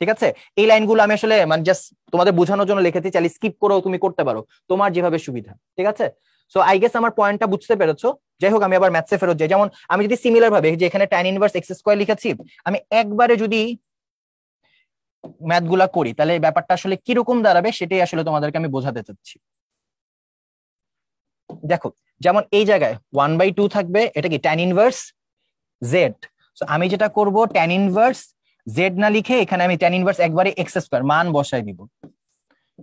ঠিক আছে, এই লাইনগুলো আমি আসলে মানে জাস্ট তোমাদের বোঝানোর জন্য লিখেছি, চাইলে স্কিপ করেও তুমি করতে পারো তোমার যেভাবে সুবিধা। ঠিক আছে, সো আই গেস আমার পয়েন্টটা বুঝতে পেরেছো। যাই হোক আমি আবার ম্যাথসে ফেরত যাই। যেমন আমি যদি সিমিলার ভাবে যে এখানে tan ইনভার্স এক্স স্কয়ার লিখেছি, আমি একবারে যদি ম্যাথ গুলা করি তাহলে ব্যাপারটা আসলে কিরকম দাঁড়াবে সেটাই আসলে তোমাদেরকে আমি বোঝাতে চাচ্ছি। দেখো যেমন এই জায়গায় 1/2 থাকবে, এটা কি tan ইনভার্স জেড। আমি যেটা করব tan ইনভার্স জেড না লিখে এখানে আমি tan ইনভার্স একবারে এক্স স্কয়ার মান বসাই দিব।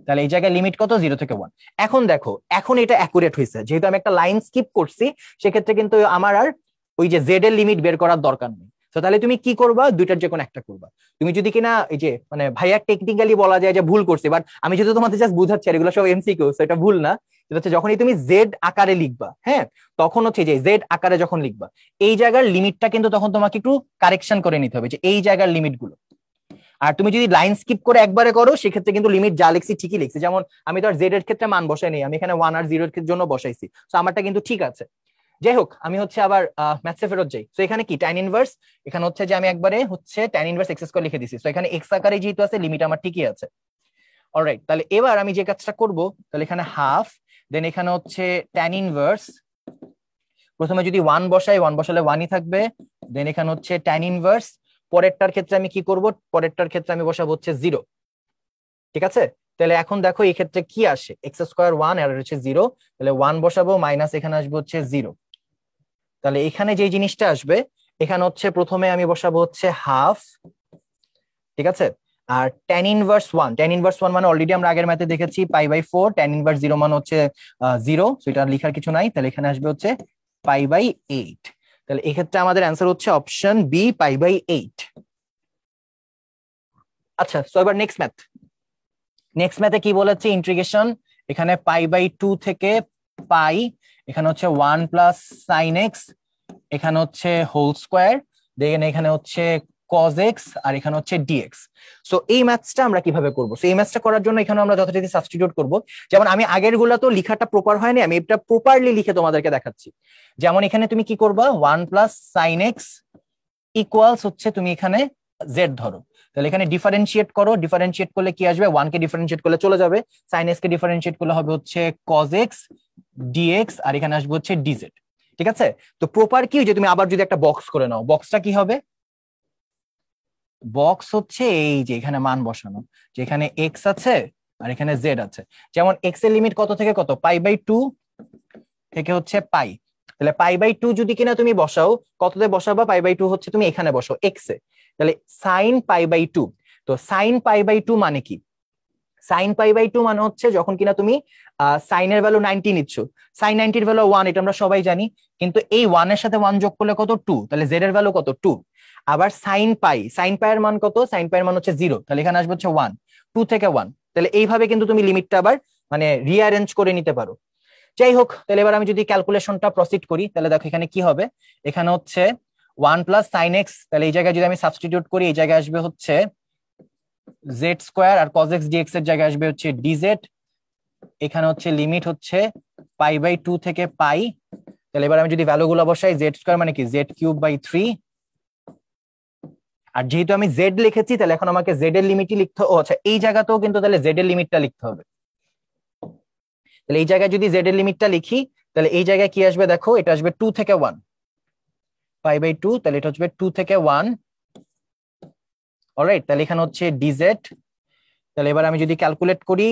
তাহলে এই জায়গায় লিমিট কত, 0 থেকে 1। এখন দেখো এখন এটা অ্যাকুরেট হয়েছে, যেহেতু আমি একটা লাইন স্কিপ করছি সেক্ষেত্রে কিন্তু আমার আর ওই যে জেড এর লিমিট বের করার দরকার নেই। তো তাহলে তুমি কি করবা, দুইটার যে কোনো একটা করবা। তুমি যদি কিনা এই যে মানে ভাইয়া টেকনিক্যালি বলা যায় যে ভুল করছে, বাট আমি যদি তোমাদের জাস্ট বুঝাচ্ছি আর এগুলো সব এমসিকিউ, এটা ভুল না। সেটা হচ্ছে যখনই তুমি জেড আকারে লিখবা, হ্যাঁ তখন হচ্ছে যে জেড আকারে যখন লিখবা এই জায়গার লিমিটটা কিন্তু তখন তোমাকে একটু কারেকশন করে নিতে হবে যে এই জায়গার লিমিট গুলো। আর তুমি যদি লাইন স্কিপ করে একবারে করো সেক্ষেত্রে কিন্তু লিমিট যা লিখছি ঠিকই লিখছি। যেমন আমি তো আর জেড এর ক্ষেত্রে মান বসাই নেই, আমি এখানে 1 আর 0 এর জন্য বসাইছি, তো আমারটা কিন্তু ঠিক আছে। যাই হোক আমি হচ্ছে আবার ম্যাথসে ফেরত যাই। তো এখানে কি tan ইনভার্স, এখানে হচ্ছে যে আমি একবারে হচ্ছে tan ইনভার্স এক্স স্কয়ার লিখে দিছি। তো এখানে এক্স আকারে যেহেতু আছে লিমিট আমার ঠিকই আছে। অলরাইট, তাহলে এবার আমি যে কাজটা করব, তাহলে এখানে হাফ, দেন এখানে হচ্ছে tan ইনভার্স, প্রথমে যদি 1 বসাই 1 বসালে 1ই থাকবে, দেন এখানে হচ্ছে tan ইনভার্স, পরেরটার ক্ষেত্রে আমি কি করব, পরেরটার ক্ষেত্রে আমি বসাবো হচ্ছে 0। ঠিক আছে, তাহলে এখন দেখো এই ক্ষেত্রে কি আসে, এক্স স্কয়ার 1 আর হচ্ছে 0, তাহলে 1 বসাবো মাইনাস এখানে আসবে হচ্ছে 0। তাহলে এখানে যে জিনিসটা আসবে এখানে হচ্ছে প্রথমে আমি বসাবো হচ্ছে হাফ, ঠিক আছে। আর tan ইনভার্স 1, tan ইনভার্স 1 মানে অলরেডি আমরা আগের ম্যাথে দেখেছি π/4, tan ইনভার্স 0 মানে হচ্ছে 0, সো এটা লেখার কিছু নাই, তাহলে এখানে আসবে হচ্ছে π/8। তাহলে এই ক্ষেত্রে আমাদের অ্যান্সার হচ্ছে অপশন বি, π/8। আচ্ছা, সো এবার নেক্সট ম্যাথ। নেক্সট ম্যাথে কি বলেছে, ইন্টিগ্রেশন, এখানে π/2 থেকে পাই, এখানে হচ্ছে 1 প্লাস সাইন এক্স, এখানে হচ্ছে হোল স্কোয়ার, দেখেন এখানে হচ্ছে cos x আর এখানে হচ্ছে dx। সো এই ম্যাথসটা আমরা কিভাবে করব, সো এই ম্যাথসটা করার জন্য এখানে আমরা যথারীতি সাবস্টিটিউট করব। যেমন আমি আগের গুলা তো লেখাটা প্রপার হয়নি, আমি এটা প্রপারলি লিখে তোমাদেরকে দেখাচ্ছি। যেমন এখানে তুমি কি করবা, 1 প্লাস সাইন এক্স ইকুয়ালস হচ্ছে তুমি এখানে জেড ধরো, তাহলে এখানে ডিফারেন্সিয়েট করো, ডিফারেন্সিয়েট করলে কি আসবে, 1 কে ডিফারেন্সিয়েট করলে চলে যাবে, সাইন এক্স কে ডিফারেন্সিয়েট করলে হবে হচ্ছে cos x dx, আর এখানে আসবে হচ্ছে dz। ঠিক আছে, তো প্রপার কি যে তুমি আবার যদি একটা বক্স করে নাও, বক্সটা কি হবে, বক্স হচ্ছে এই যে এখানে মান বসানো, যেখানে এক্স আছে আর এখানে জেড আছে। যেমন এক্স এর লিমিট কত থেকে কত, π/2 থেকে হচ্ছে পাই, তাহলে π/2 যদি কিনা তুমি বসাও, কততে বসাবা, π/2 হচ্ছে তুমি এখানে বসাও এক্স এ, তাহলে সাইন π/2। তো সাইন π/2 মানে কি, সাইন π/2 মানে হচ্ছে যখন কিনা তুমি সাইনের ভ্যালু 90 নিচ্ছ, সাইন 90 এর ভ্যালু 1, এটা আমরা সবাই জানি, কিন্তু এই 1 এর সাথে 1 যোগ করলে কত, 2, তাহলে জেড এর ভ্যালু কত, 2। আবার সাইন পাই, সাইন পাই এর মান কত, সাইন পাই এর মান হচ্ছে 0, তাহলে এখানে আসবে হচ্ছে 1, 2 থেকে 1, তাহলে এইভাবে কিন্তু তুমি লিমিটটা আবার মানে রিঅ্যারেঞ্জ করে নিতে পারো। যাই হোক, তাহলে এবার আমি যদি ক্যালকুলেশনটা প্রসিড করি তাহলে দেখো এখানে কি হবে, এখানে হচ্ছে 1 প্লাস সাইন এক্স, তাহলে এই জায়গায় যদি আমি সাবস্টিটিউট করি এই জায়গায় আসবে হচ্ছে জেড স্কোয়ার, আর cos x dx এর জায়গায় আসবে হচ্ছে ডিজেড, এখানে হচ্ছে লিমিট হচ্ছে π/2 থেকে পাই, তাহলে এবার আমি যদি ভ্যালু গুলো বসাই, জেড স্কোয়ার মানে কি z³/3, আর যেহেতু আমি জেড লিখেছি তাহলে এখন আমাকে জেড এর লিমিটই লিখতে হবে, আচ্ছা এই জায়গাতেও কিন্তু তাহলে জেড এর লিমিটটা লিখতে হবে। তাহলে এই জায়গায় যদি জেড এর লিমিটটা লিখি তাহলে এই জায়গায় কি আসবে দেখো, এটা আসবে 2 থেকে 1, π/2, তাহলে এটা হচ্ছে 2 থেকে 1। অলরাইট, তাহলে এখানে হচ্ছে ডিজেড, তাহলে এবার আমি যদি ক্যালকুলেট করি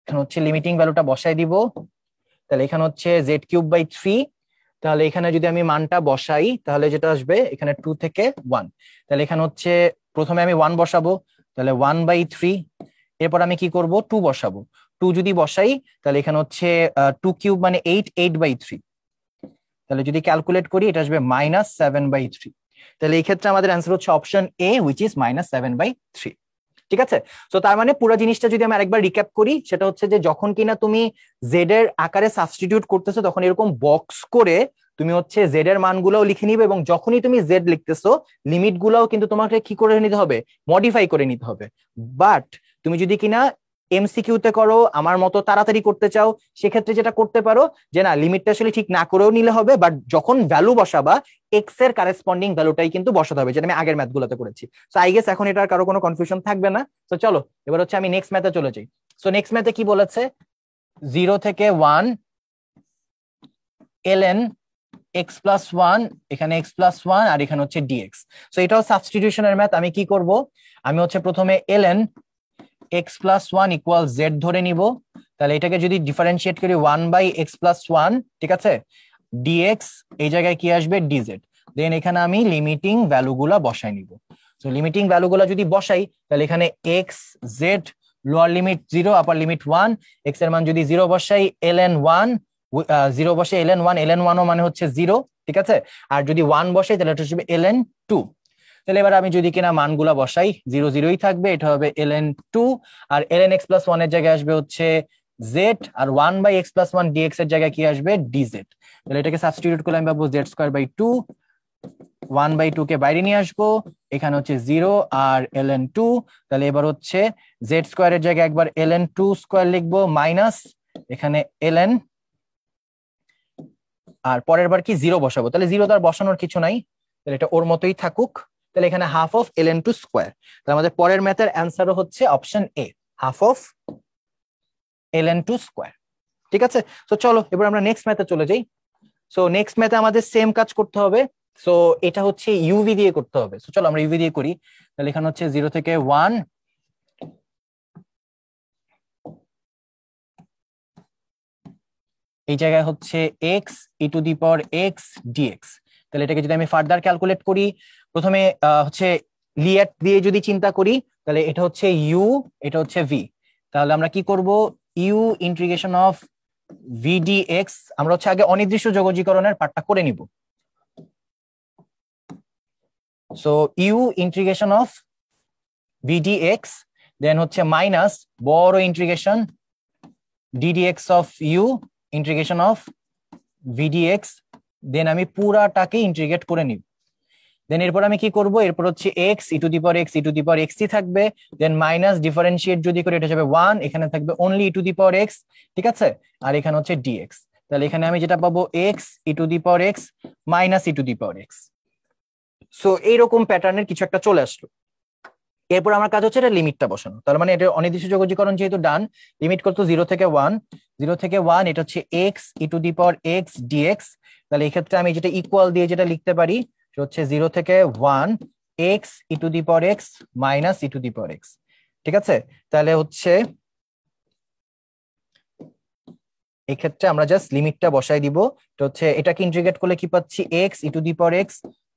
এখানে হচ্ছে লিমিটিং ভ্যালুটা বসাই দিব, তাহলে এখানে হচ্ছে z³/3, তাহলে এখানে যদি আমি মানটা বসাই তাহলে যেটা আসবে এখানে 2 থেকে 1, তাহলে এখানে হচ্ছে প্রথমে আমি 1 বসাবো, তাহলে 1/3, এরপর আমি কি করব, 2 বসাবো, 2 যদি বসাই তাহলে এখানে হচ্ছে 2³ মানে 8, 8/3, তাহলে যদি ক্যালকুলেট করি এটা আসবে -7/3। তাহলে এই ক্ষেত্রে আমাদের অ্যান্সার হচ্ছে অপশন এ, হুইচ ইজ -7/3। ঠিক আছে, তো তার মানে পুরো জিনিসটা যদি আমি আরেকবার রিক্যাপ করি, সেটা হচ্ছে যে যখন কিনা তুমি জেড এর আকারে সাবস্টিটিউট করতেছো তখন এরকম বক্স করে তুমি হচ্ছে জেড এর মানগুলোও লিখে নিবে, এবং যখনই তুমি জেড লিখতেছো লিমিট গুলাও কিন্তু তোমাকে কি করে নিতে হবে, মডিফাই করে নিতে হবে। বাট তুমি যদি কিনা এমসিকিউতে করো, আমার মতো তাড়াতাড়ি করতে চাও, সেক্ষেত্রে যেটা করতে পারো যে না, লিমিটটা আসলে ঠিক না করেও নিলে হবে, বাট যখন ভ্যালু বসাবা এক্স এর কারেসপন্ডিং ভ্যালুটাই কিন্তু বসাতে হবে, যেটা আমি আগের ম্যাথ গুলোতে করেছি। সো আই গেস এখন এটার কারো কোনো কনফিউশন থাকবে না। তো চলো এবার হচ্ছে আমি নেক্সট ম্যাথে চলে যাই। সো নেক্সট ম্যাথে কি বলেছে, 0 থেকে 1 ln x প্লাস ওয়ান, এখানে x প্লাস ওয়ান, আর এখানে হচ্ছে dx। সো এটাও সাবস্টিটিউশনের ম্যাথ। আমি কি করব, আমি হচ্ছে প্রথমে ln x plus one equal Z ধরে নিব। তাহলে এটাকে যদি ডিফারেন্সিয়েট করি 1/x প্লাস ওয়ান, ঠিক আছে, dx এই জায়গায় কি আসবে dz। দেন এখানে আমি লিমিটিং ভ্যালুগুলা বসাই নিব। সো লিমিটিং ভ্যালুগুলা যদি বসাই তাহলে এখানে x z লোয়ার লিমিট 0, আপার লিমিট 1, x এর মান যদি 0 বসাই ln 1, 0 বসে ln 1, ln 1 ও মানে হচ্ছে 0, ঠিক আছে। আর যদি 1 বসাই তাহলে এটা হচ্ছে ln 2। তাহলে এবার আমি যদি কিনা মানগুলা বসাই 0 0ই থাকবে, এটা হবে ln 2, আর ln x প্লাস 1 এর জায়গায় আসবে হচ্ছে z, আর 1/x প্লাস 1 dx এর জায়গায় কি আসবে dz। তাহলে এটাকে সাবস্টিটিউট করলে আমি পাবো z²/2, 1/2 কে বাইরে নিয়ে আসবো, এখানে হচ্ছে 0 আর ln 2। তাহলে এবার হচ্ছে z² এর জায়গায় একবার ln 2 স্কয়ার লিখবো মাইনাস এখানে ln, আর পরের বার কি 0 বসাবো। তাহলে 0 তো আর বসানোর কিছু নাই, তাহলে এটা ওর মতোই থাকুক। তাহলে এখানে হাফ অফ ln 2 স্কয়ার। তাহলে আমাদের পরের ম্যাথের অ্যান্সারও হচ্ছে option A, half of ln 2 square. ঠিক আছে, তো চলো এবার আমরা নেক্সট ম্যাথে চলে যাই। সো নেক্সট ম্যাথে আমাদের সেম কাজ করতে হবে। সো এটা হচ্ছে ইউভি দিয়ে করতে হবে। সো চলো আমরা ইউভি দিয়ে করি। তাহলে এখানে হচ্ছে 0 থেকে 1, এই জায়গায় হচ্ছে x e⁻x dx। তাহলে এটাকে যদি আমি ফার্দার ক্যালকুলেট করি, প্রথমে হচ্ছে লিয়াট দিয়ে যদি চিন্তা করি, তাহলে এটা হচ্ছে u, এটা হচ্ছে v। তাহলে আমরা কি করব, u integration of v dx, আমরা হচ্ছে আগে অনির্দিষ্ট যোগজীকরণের পার্টটা করে নিব। So u integration of v dx, দেন হচ্ছে মাইনাস বড় integration ddx of u integration of v dx, দেন আমি পুরাটাকে ইন্টিগ্রেট করে নিব। দেন এরপর আমি কি করব, এরপর হচ্ছে x e⁻x থাকবে, দেন মাইনাস ডিফারেন্সিয়েট যদি করি এটা যাবে 1, এখানে থাকবে অনলি e⁻x, ঠিক আছে, আর এখানে হচ্ছে dx। তাহলে এখানে আমি যেটা পাবো x e⁻x minus e⁻x। So এইরকম প্যাটার্নের কিছু একটা চলে আসলো। এরপর আমার কাজ হচ্ছে এটা লিমিটটা বসানো। তার মানে এটা অনির্দিষ্ট যোগজীকরণ যেহেতু ডান, লিমিট করতো 0 থেকে 1, 0 থেকে 1 এটা হচ্ছে x e⁻x dx। তাহলে এই ক্ষেত্রে আমি যেটা ইকুয়াল দিয়ে যেটা লিখতে পারি সেটা হচ্ছে 0 থেকে 1 x e⁻x মাইনাস e⁻x, ঠিক আছে। তাহলে হচ্ছে এই ক্ষেত্রে আমরা জাস্ট লিমিটটা বসাই দিব। তো হচ্ছে এটাকে ইন্টিগ্রেট করলে কি পাচ্ছি, x e⁻x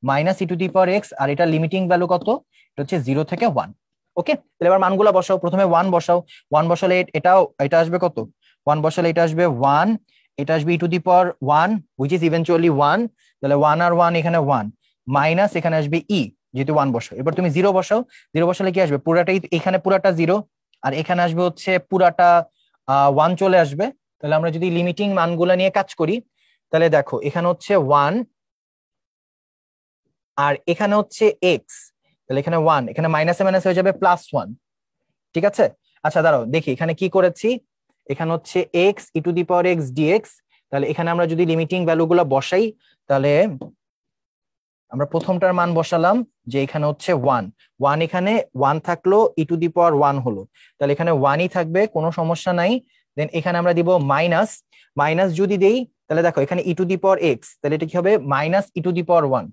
মাইনাস e⁻x, আর এটা লিমিটিং ভ্যালু কত, এটা হচ্ছে 0 থেকে 1। ওকে, তাহলে এবার মানগুলো বসাও। প্রথমে 1 বসাও, 1 বসালে এটা আসবে কত, 1 বসালে এটা আসবে 1, এটা আসবে e⁻1 হুইচ ইজ ইভেনচুয়ালি 1। তাহলে 1 আর 1 এখানে 1, মাইনাস এখানে আসবে e, যেহেতু 1 বসাও। এবার তুমি 0 বসাও, 0 বসালে কি আসবে, পুরাটাই এখানে পুরাটা 0, আর এখানে আসবে হচ্ছে পুরাটা 1 চলে আসবে। তাহলে আমরা যদি লিমিটিং মানগুলা নিয়ে কাজ করি, তাহলে দেখো এখানে হচ্ছে 1 আর এখানে হচ্ছে x, তাহলে এখানে 1, এখানে মাইনাসে মাইনাস হয়ে যাবে +1, ঠিক আছে। আচ্ছা দাঁড়াও দেখি এখানে কি করেছি, এখানে হচ্ছে x e⁻x dx। তাহলে এখানে আমরা যদি লিমিটিং ভ্যালুগুলো বসাই, তাহলে আমরা প্রথমটার মান বসালাম যে এখানে হচ্ছে 1, 1 এখানে 1 থাকলো e⁻1 হলো, তাহলে এখানে 1ই থাকবে, কোনো সমস্যা নাই। দেন এখানে আমরা দিব মাইনাস, মাইনাস যদি দেই তাহলে দেখো এখানে e⁻x, তাহলে এটা কি হবে মাইনাস e⁻1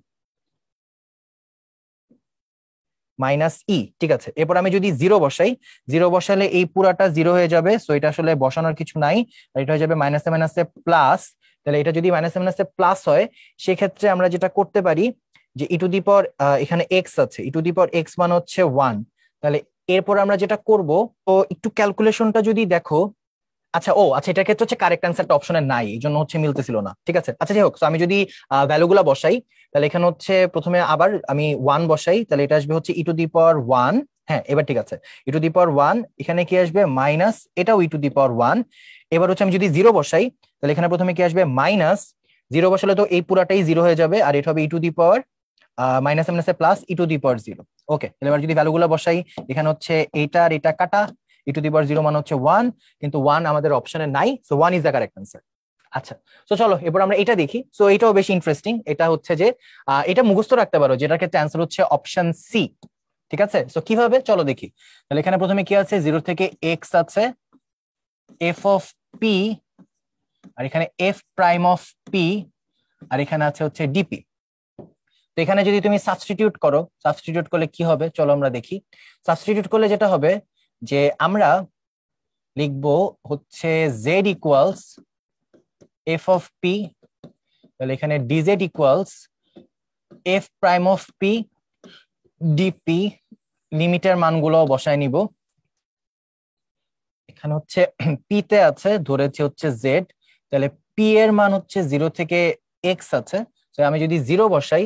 মাইনাস ই, ঠিক আছে। এরপর আমি যদি 0 বসাই, 0 বসালে এই পুরাটা 0 হয়ে যাবে, সো এটা আসলে বসানোর কিছু নাই, আর এটা হয়ে যাবে মাইনাসে মাইনাসে প্লাস। তাহলে এটা যদি মাইনাসে মাইনাসে প্লাস হয়, সেক্ষেত্রে আমরা যেটা করতে পারি যে এখানে এক্স আছে, e⁻x মান হচ্ছে 1। তাহলে এরপর আমরা যেটা করব, তো একটু ক্যালকুলেশনটা যদি দেখো, আচ্ছা আচ্ছা এটার ক্ষেত্রে হচ্ছে কারেক্ট অ্যান্সারটা অপশনে নাই, এই জন্য হচ্ছে মিলতেছিল না, ঠিক আছে। আচ্ছা যাই হোক, তো আমি যদি ভ্যালুগুলা বসাই, তাহলে এখানে হচ্ছে প্রথমে আবার আমি 1 বসাই, তাহলে এটা আসবে হচ্ছে e⁻1, হ্যাঁ এবার ঠিক আছে, e⁻1, এখানে কি আসবে মাইনাস, এটাও e⁻1। এবার হচ্ছে আমি যদি 0 বসাই, তাহলে এখানে প্রথমে কি আসবে মাইনাস, 0 বসালে তো এই পুরাটাই 0 হয়ে যাবে, আর এটা হবে মাইনাস মাইনাসে প্লাস e⁻0। ওকে, এবার যদি ভ্যালুগুলো বসাই, এখানে হচ্ছে এইটা আর এটা কাটা, e⁻0 মান হচ্ছে 1, কিন্তু 1 আমাদের অপশনে নাই, so 1 is the correct answer. আচ্ছা, তো চলো এবার আমরা এটা দেখি। সো এটাও বেশি ইন্টারেস্টিং, এটা হচ্ছে যে এটা মুখস্থ রাখতে পারো, যেটার ক্ষেত্রে অ্যান্সার হচ্ছে অপশন সি, ঠিক আছে। সো কিভাবে, চলো দেখি। তাহলে এখানে প্রথমে কি আছে, 0 থেকে x আছে, f অফ p আর এখানে এফ প্রাইম অফ পি, আর এখানে আছে হচ্ছে ডিপি। তো এখানে যদি তুমি সাবস্টিটিউট করো, সাবস্টিটিউট করলে কি হবে চলো আমরা দেখি। সাবস্টিটিউট করলে যেটা হবে যে আমরা লিখবো হচ্ছে Z equals F of P, তাহলে এখানে DZ equals F prime of P DP, লিমিটের মানগুলো বসায় নিব। এখানে হচ্ছে পি তে আছে ধরেছি হচ্ছে জেড, তাহলে পি এর মান হচ্ছে 0 থেকে এক্স আছে, তো আমি যদি 0 বসাই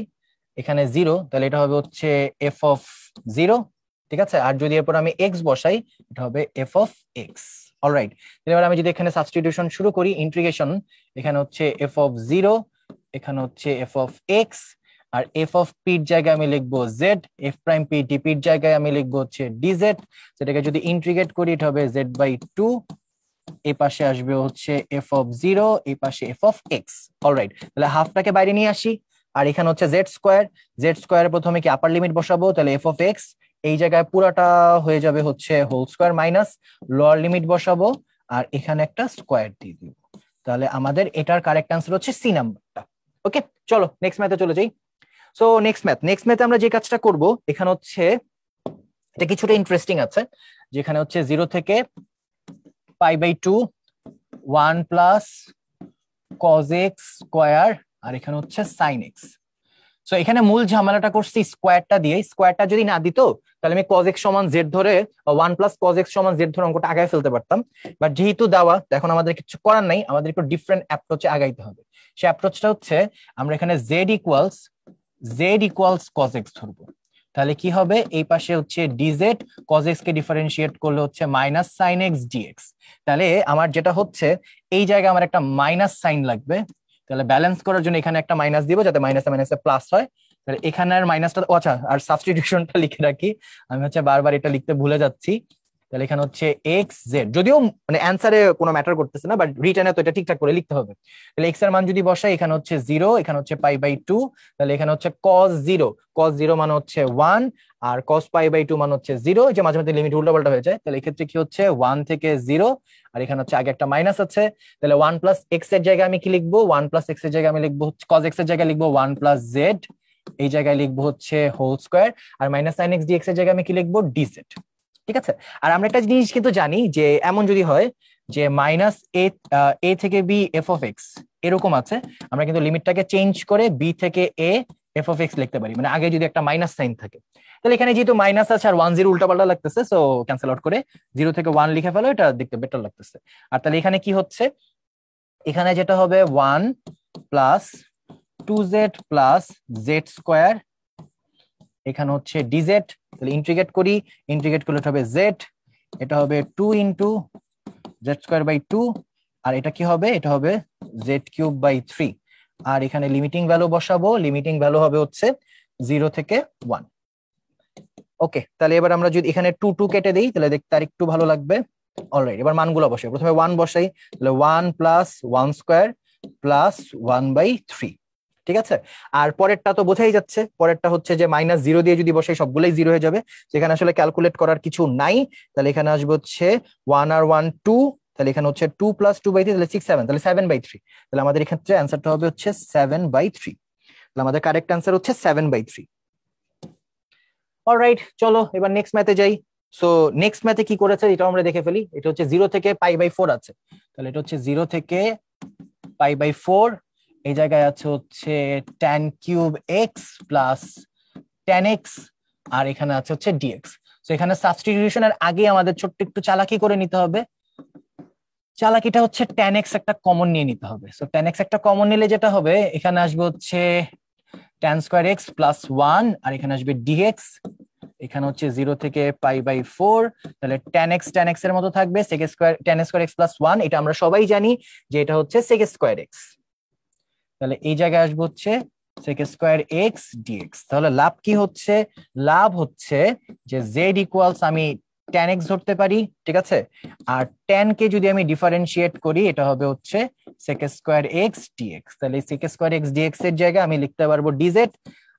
এখানে 0, তাহলে এটা হবে হচ্ছে এফ অফ 0, ঠিক আছে। আর যদি এরপর আমি এক্স বসাই এটা হবে এফ অফ এক্স। অলরাইট, এবার আমি যদি এখানে সাবস্টিটিউশন শুরু করি, ইন্টিগ্রেশন, এখানে হচ্ছে এফ অফ 0, এখানে হচ্ছে এফ অফ এক্স, আর এফ অফ পির জায়গায় আমি লিখবো জেড, এফ প্রাইম পি ডিপির জায়গায় আমি লিখবো হচ্ছে ডিজেড, সেটাকে যদি ইন্টিগ্রেট করি এটা হবে জেড বাই 2, এই পাশে আসবে হচ্ছে এফ অফ 0, এই পাশে এফ অফ এক্স। অলরাইট, তাহলে হাফটাকে বাইরে নিয়ে আসি, আর এখানে হচ্ছে জেড স্কোয়ার, জেড স্কোয়ার প্রথমে কি আপার লিমিট বসাবো, তাহলে এফ অফ এক্স এই জায়গায় পুরাটা হয়ে যাবে হচ্ছে whole square minus lower limit বসাবো, আর এখানে একটা স্কোয়ার দিয়ে দিব। তাহলে আমাদের এটার কারেক্ট আনসার হচ্ছে সি নাম্বারটা। ওকে, চলো নেক্সট ম্যাথে চলে যাই। সো নেক্সট ম্যাথে আমরা যে কাজটা করব, এখানে হচ্ছে এটা কিছুটা ইন্টারেস্টিং আছে, যেখানে হচ্ছে 0 থেকে pi by 2 1 plus cos x square, আর এখানে হচ্ছে সাইন এক্স। সো এখানে মূল ঝামেলাটা করছি স্কোয়ারটা দিয়ে, স্কোয়ারটা যদি না দিত তাহলে আমি কজ এক্স সমান জেড ধরে 1 প্লাস কজ এক্স সমান জেড ধরে অঙ্কটা আগায় ফেলতে পারতাম, বাট যেহেতু দেওয়া এখন আমাদের কিছু করার নাই, আমাদের একটু ডিফারেন্ট অ্যাপ্রোচে আগাইতে হবে। সেই অ্যাপ্রোচটা হচ্ছে আমরা এখানে জেড ইকুয়ালস কজ এক্স ধরবো, তাহলে কি হবে এই পাশে হচ্ছে ডিজেড, কজ এক্স কে ডিফারেন্সিয়েট করলে হচ্ছে মাইনাস সাইন এক্স ডিএক্স। তাহলে আমার যেটা হচ্ছে এই জায়গায় আমার একটা মাইনাস সাইন লাগবে, তাহলে ব্যালেন্স করার জন্য এখানে একটা মাইনাস দিব যাতে মাইনাসে মাইনাসে প্লাস হয়। তাহলে এখানে আর মাইনাসটা, আচ্ছা আর সাবস্টিটিউশনটা লিখে রাখি, আমি হচ্ছে বারবার এটা লিখতে ভুলে যাচ্ছি। তাহলে এখানে হচ্ছে এক্স জেড, যদিও মানে অ্যান্সারে কোনো ম্যাটার করতেছে না, বাট রিটার্নে তো এটা ঠিকঠাক করে লিখতে হবে। তাহলে এক্স এর মান যদি বসাই এখানে হচ্ছে 0, এখানে হচ্ছে পাই বাই 2, তাহলে এখানে হচ্ছে cos 0 মানে হচ্ছে 1, আর cos পাই বাই 2 মানে হচ্ছে 0, যে মাঝে মাঝে লিমিট উল্টাপাল্টা হয়ে যায়। তাহলে এক্ষেত্রে কি হচ্ছে 1 থেকে 0, আর এখানে হচ্ছে আগে একটা মাইনাস আছে, তাহলে 1 প্লাস এক্স এর জায়গায় আমি কি লিখবো, 1 প্লাস এক্স এর জায়গায় আমি লিখবো cos এক্স এর জায়গায় লিখবো 1 প্লাস জেড, এই জায়গায় লিখবো হচ্ছে হোল স্কোয়ার, আর মাইনাস সাইন এক্স ডিএক্স এর জায়গায় আমি কি লিখবো ডিজেড, ঠিক আছে। আর আমরা একটা জিনিস কিন্তু জানি যে এমন যদি হয় যে মাইনাস এ থেকে বি এফ অফ এক্স এরকম আছে, আমরা কিন্তু লিমিটটাকে চেঞ্জ করে বি থেকে এ এফ অফ এক্স লিখতে পারি, মানে আগে যদি একটা মাইনাস সাইন থাকে। তাহলে এখানে যেহেতু মাইনাস আছে আর 1 0 উল্টাপাল্টা লাগতেছে, সো ক্যান্সেল আউট করে 0 থেকে 1 লিখে ফেলো, এটা দেখতে বেটার লাগতেছে। আর তাহলে এখানে কি হচ্ছে, এখানে যেটা হবে 1 plus 2z plus Z square, এখানে হচ্ছে ডিজেড, তাহলে ইন্টিগ্রেট করি, ইন্টিগ্রেট করলে হবে জেড, এটা হবে 2 ইন্টু জেড স্কোয়ার বাই 2, আর এটা কি হবে, এটা হবে জেড কিউব বাই 3, আর এখানে লিমিটিং ভ্যালু বসাবো, লিমিটিং ভ্যালু হবে হচ্ছে 0 থেকে 1। ওকে, তাহলে এবার আমরা যদি এখানে 2 2 কেটে দিই তাহলে দেখতে আর একটু ভালো লাগবে। অলরাইট, এবার মানগুলো বসাই, প্রথমে 1 বসাই, তাহলে 1 প্লাস 1 স্কোয়ার প্লাস 1 বাই 3, ঠিক আছে। আর পরেরটা তো বোঝাই যাচ্ছে, পরেরটা হচ্ছে যে মাইনাস 0 দিয়ে যদি বসাই সবগুলোই 0 হয়ে যাবে, সেখানে আসলে ক্যালকুলেট করার কিছু নাই। তাহলে এখানে আসবে হচ্ছে 1 আর 1 2, তাহলে এখানে হচ্ছে 2 প্লাস 2 বাই 3, তাহলে 6 7, তাহলে 7 বাই 3, তাহলে আমাদের এক্ষেত্রে অ্যান্সারটা হবে হচ্ছে 7 বাই 3, তাহলে আমাদের কারেক্ট অ্যান্সার হচ্ছে 7 বাই 3। অলরাইট, চলো এবার নেক্সট ম্যাথে যাই। সো নেক্সট ম্যাথে কি করেছে এটা আমরা দেখে ফেলি। এটা হচ্ছে 0 থেকে পাই বাই 4 আছে, তাহলে এটা হচ্ছে 0 থেকে পাই বাই 4, এই জায়গায় আছে হচ্ছে tan cube x plus tan x, আর এখানে আছে হচ্ছে ডিএক্স। তো এখানে সাবস্টিটিউশনের আগে আমাদের ছোট্ট একটু চালাকি করে নিতে হবে। চালাকিটা হচ্ছে tan এক্স একটা কমন নিয়ে নিতে হবে। সো tan এক্স একটা কমন নিলে যেটা হবে, এখানে আসবে হচ্ছে tan স্কোয়ার এক্স প্লাস 1, আর এখানে আসবে ডিএক্স, এখানে হচ্ছে 0 থেকে পাই বাই 4, তাহলে tan এক্স এর মতো থাকবে, sec square tan square x plus 1, এটা আমরা সবাই জানি যে এটা হচ্ছে sec স্কয়ার এক্স। তাহলে এই জায়গায় আসবে হচ্ছে sec স্কয়ার এক্স ডিএক্স। তাহলে লাভ কি হচ্ছে, লাভ হচ্ছে যে z ইকুয়ালস আমি tan এক্স ধরতে পারি, ঠিক আছে। আর tan কে যদি আমি ডিফারেন্সিয়েট করি এটা হবে হচ্ছে sec স্কয়ার এক্স ডিএক্স। তাহলে sec স্কয়ার এক্স ডিএক্স এর জায়গায় আমি লিখতে পারবো ডিজেড।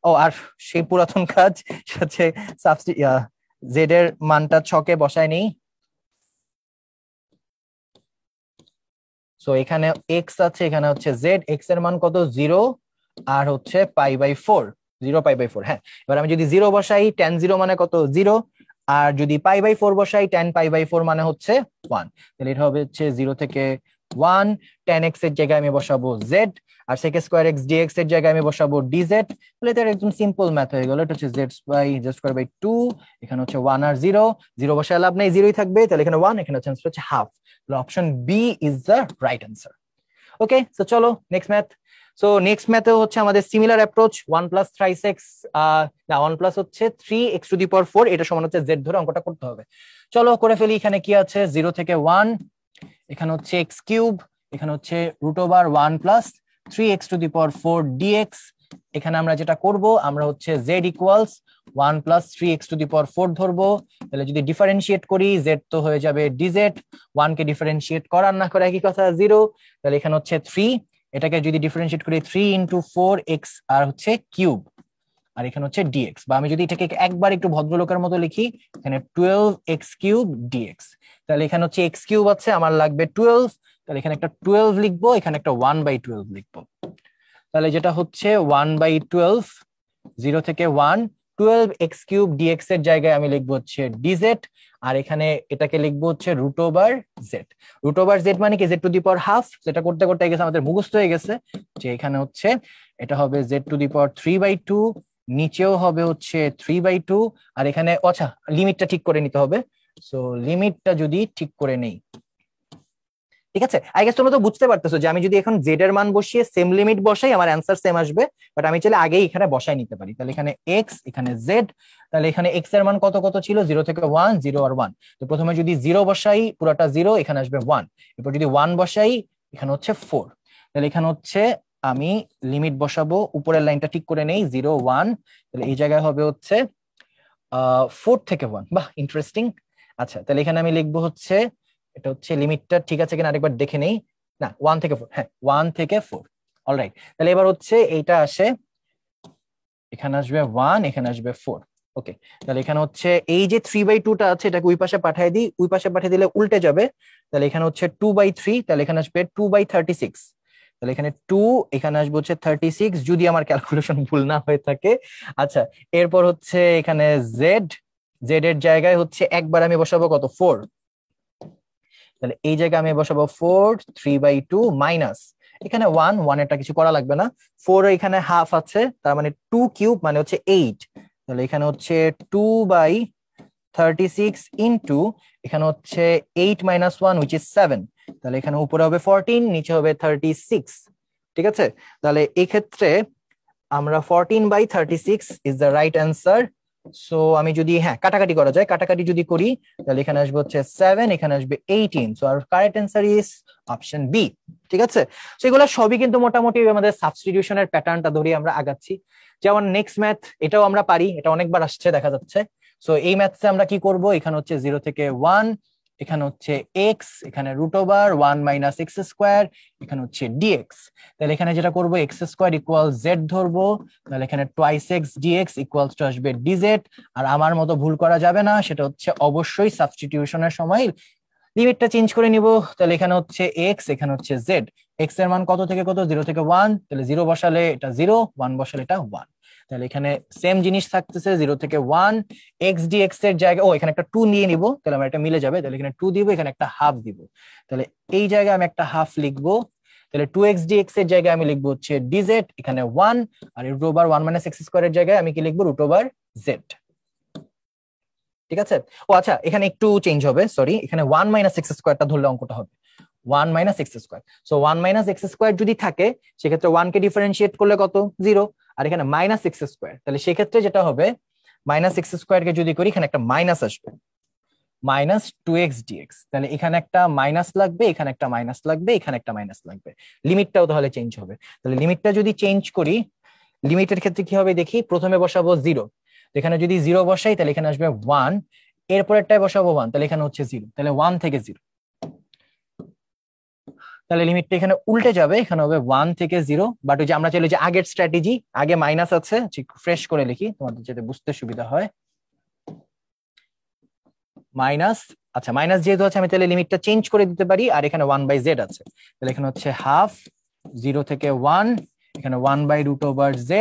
ও আর সেই পুরাতন কাজ হচ্ছে জেড এর মানটা ছকে বসায় নেই। সো এখানে এক্স আছে, এখানে হচ্ছে জেড, এক্স এর মান কত 0 আর হচ্ছে π/4, 0 π/4। হ্যাঁ, এবার আমি যদি 0 বসাই tan 0 মানে কত 0, আর যদি π/4 বসাই tan π/4 মানে হচ্ছে 1, তাহলে এটা হবে হচ্ছে 0 থেকে 1। tan x এর জায়গায় আমি বসাবো z, আর sec স্কয়ার x dx এর জায়গায় আমি বসাবো dz। তাহলে এটা একদম সিম্পল ম্যাথ হয়ে গেল। এটা হচ্ছে z²/2, এখানে হচ্ছে 1 আর 0, 0 বসায় লাভ নাই, 0ই থাকবে, তাহলে এখানে 1, এখানে হচ্ছে হাফ। তাহলে option B is the right answer. Okay, so চলো নেক্সট ম্যাথ। সো নেক্সট ম্যাথে হচ্ছে আমাদের similar approach, 1 plus thrice x, না 1 প্লাস হচ্ছে 3x⁴, এটা সমান হচ্ছে z ধরে অঙ্কটা করতে হবে। চলো করে ফেলি। এখানে কি আছে 0 থেকে 1, এখানে হচ্ছে x³ এখানে হচ্ছে √1 প্লাস 3x⁴ dx। এখানে আমরা যেটা করব, আমরা হচ্ছে z ইকুয়ালস 1 প্লাস 3x⁴ ধরবো। তাহলে যদি ডিফারেন্সিয়েট করি z তো হয়ে যাবে dz, 1 কে ডিফারেন্সিয়েট করার না করে একই কথা 0। তাহলে এখানে হচ্ছে 3, এটাকে যদি ডিফারেন্সিয়েট করি 3 × 4x আর হচ্ছে কিউব, আর এখানে হচ্ছে dx। বা আমি যদি এটাকে একবার একটু ভদ্রলোকের মতো লিখি, এখানে 12x³ dx। তাহলে এখানে হচ্ছে x³ আছে, আমার লাগবে 12, তাহলে এখানে একটা 12 লিখবো, এখানে একটা 1/12 লিখবো। তাহলে যেটা হচ্ছে 1/12, 0 থেকে 1, 12x³ dx এর জায়গায় আমি লিখবো হচ্ছে dz, আর এখানে এটাকে লিখবো হচ্ছে √z। √z মানে কি z⁴, যেটা করতে করতে গেছে আমাদের মুখস্থ হয়ে গেছে যে এখানে হচ্ছে এটা হবে z⁴3/2, নিচেও হবে হচ্ছে 3/2, আর এখানে আচ্ছা লিমিটটা ঠিক করে নিতে হবে। সো লিমিটটা যদি ঠিক করে নেই, ঠিক আছে, আই গেস তোমরা তো বুঝতে পারতেছো যে আমি যদি এখন জেড এর মান বসিয়ে সেম লিমিট বসাই আমার অ্যান্সার সেম আসবে, বাট আমি চাইলে আগেই এখানে বসাই নিতে পারি। তাহলে এখানে এক্স, এখানে জেড, তাহলে এখানে এক্স এর মান কত কত ছিল 0 থেকে 1, 0 আর 1। তো প্রথমে যদি 0 বসাই পুরোটা 0, এখানে আসবে 1। এরপর যদি 1 বসাই এখানে হচ্ছে 4। তাহলে এখানে হচ্ছে আমি লিমিট বসাবো, উপরের লাইনটা ঠিক করে নেই 0 1, তাহলে এই জায়গায় হবে হচ্ছে 4 থেকে 1। বাহ, ইন্টারেস্টিং। আচ্ছা, তাহলে এখানে আমি লিখবো হচ্ছে এটা হচ্ছে লিমিটটা ঠিক আছে কিনা আরেকবার দেখে নেই। না 1 থেকে 4, হ্যাঁ 1 থেকে 4। অলরাইট, তাহলে এবার হচ্ছে এইটা আসে, এখানে আসবে 1, এখানে আসবে 4। ওকে, তাহলে এখানে হচ্ছে এই যে 3/2টা আছে এটাকে ওই পাশে পাঠিয়ে দিই, ওই পাশে পাঠিয়ে দিলে উল্টে যাবে। তাহলে এখানে হচ্ছে 2/3, তাহলে এখানে আসবে 2/36। তাহলে এখানে 2, এখানে আসবে হচ্ছে 36, যদি আমার ক্যালকুলেশন ভুল না হয়ে থাকে। আচ্ছা, এরপর হচ্ছে এখানে জেড, জেড এর জায়গায় হচ্ছে একবার আমি বসাবো কত 4, তাহলে এই জায়গায় আমি বসাবো 4, 3/2 মাইনাস এখানে 1 এটা কিছু করা লাগবে না, 4 এখানে হাফ আছে, তার মানে 2³ মানে হচ্ছে 8। তাহলে এখানে হচ্ছে 2/36 ইন্টু এখানে হচ্ছে 8 - 1 which is 7। তাহলে এখানে উপরে হবে 14, নিচে হবে 36। ঠিক আছে, তাহলে এই ক্ষেত্রে আমরা 14/36 is the right answer. So আমি যদি হ্যাঁ কাটাকাটি করা যায়, কাটাকাটি যদি করি তাহলে এখানে আসবে হচ্ছে 7, এখানে আসবে 18। সো আর correct answer is option B. ঠিক আছে, সো এগুলো সবই কিন্তু মোটামুটি আমাদের সাবস্টিটিউশনের প্যাটার্নটা ধরে আমরা আগাচ্ছি। যেমন নেক্সট ম্যাথ, এটাও আমরা পারি, এটা অনেকবার আসছে দেখা যাচ্ছে। সো এই ম্যাথসে আমরা কি করব, এখানে হচ্ছে 0 থেকে 1, এখানে হচ্ছে এক্স, এখানে √1 - x², এখানে হচ্ছে ডিএক্স। তাহলে এখানে যেটা করবো x² ইকুয়াল জেড ধরবো, তাহলে এখানে 2x dx ইকুয়ালস টু আসবে dz। আর আমার মতো ভুল করা যাবে না, সেটা হচ্ছে অবশ্যই সাবস্টিটিউশনের সময় লিমিটটা চেঞ্জ করে নিব। তাহলে এখানে হচ্ছে এক্স, এখানে হচ্ছে জেড, এক্স এর মান কত থেকে কত 0 থেকে 1, তাহলে 0 বসালে এটা 0, 1 বসালে এটা 1। তাহলে এখানে সেম জিনিস থাকতেছে 0 থেকে 1, এক্স ডিএক্স এর জায়গায় এখানে একটা 2 নিয়ে নিব, তাহলে আমার এটা মিলে যাবে। তাহলে এখানে 2 দিব, এখানে একটা হাফ দিব, তাহলে এই জায়গায় আমি একটা হাফ লিখবো। তাহলে 2x dx এর জায়গায় আমি লিখবো হচ্ছে dz, এখানে 1, আর √1 - x² এর জায়গায় আমি কি লিখবো √z। ঠিক আছে, ও আচ্ছা এখানে একটু চেঞ্জ হবে, সরি, এখানে 1 - x² ধরলে অঙ্কটা হবে 1 - x²। সো 1 - x² যদি থাকে সেক্ষেত্রে 1 কে ডিফারেন্সিয়েট করলে কত 0, আর এখানে -x², তাহলে সেক্ষেত্রে যেটা হবে -x² কে যদি করি এখানে একটা মাইনাস আসবে, -2x dx। তাহলে এখানে একটা মাইনাস লাগবে, এখানে একটা মাইনাস লাগবে, এখানে একটা মাইনাস লাগবে, লিমিটটাও তাহলে চেঞ্জ হবে। তাহলে লিমিটটা যদি চেঞ্জ করি, লিমিটের ক্ষেত্রে কি হবে দেখি, প্রথমে বসাবো 0, এখানে যদি 0 বসাই তাহলে এখানে আসবে 1, এরপরেরটায় বসাবো 1, তাহলে এখানে হচ্ছে 0, তাহলে 1 থেকে 0। তাহলে লিমিটটা এখানে উল্টে যাবে, এখানে হবে 1 থেকে 0। বাট ওই যে আমরা চাইলে যে আগের স্ট্র্যাটেজি, আগে মাইনাস আছে, ফ্রেশ করে লিখি তোমাদের যাতে বুঝতে সুবিধা হয়। মাইনাস, আচ্ছা মাইনাস যেহেতু আছে আমি তাহলে লিমিটটা চেঞ্জ করে দিতে পারি, আর এখানে 1/z আছে, তাহলে এখানে হচ্ছে হাফ 0 থেকে 1, এখানে 1/√z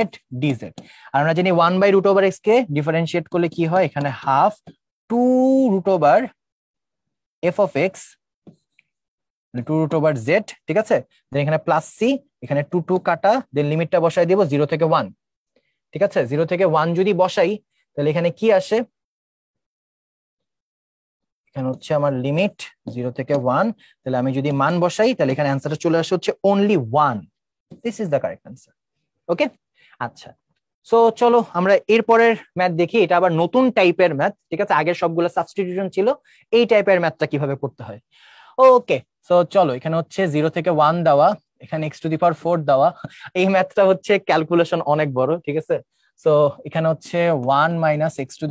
dz। আর আমরা জানি 1/√x কে ডিফারেন্সিয়েট করলে কি হয়, এখানে হাফ 2√f(x) 2√z, ঠিক আছে। দেন এখানে প্লাস সি, এখানে 2 কাটা, দেন লিমিটটা বসাই দিব 0 থেকে 1, ঠিক আছে। 0 থেকে 1 যদি বসাই তাহলে এখানে কি আসে, এখানে হচ্ছে আমার লিমিট 0 থেকে 1, তাহলে আমি যদি মান বসাই তাহলে এখানে অ্যান্সারটা চলে আসে হচ্ছে only 1। This is the correct answer. Okay, আচ্ছা। সো চলো আমরা এরপরের ম্যাথ দেখি, এটা আবার নতুন টাইপের ম্যাথ, ঠিক আছে। আগের সবগুলো সাবস্টিটিউশন ছিল, এই টাইপের ম্যাথটা কিভাবে করতে হয়। ওকে, সো চলো এখানে হচ্ছে 0 থেকে 1 দেওয়া, এখানে x⁴ দেওয়া। এই ম্যাথটা হচ্ছে ক্যালকুলেশন অনেক বড়, ঠিক আছে। সো এখানে হচ্ছে 1 - x⁵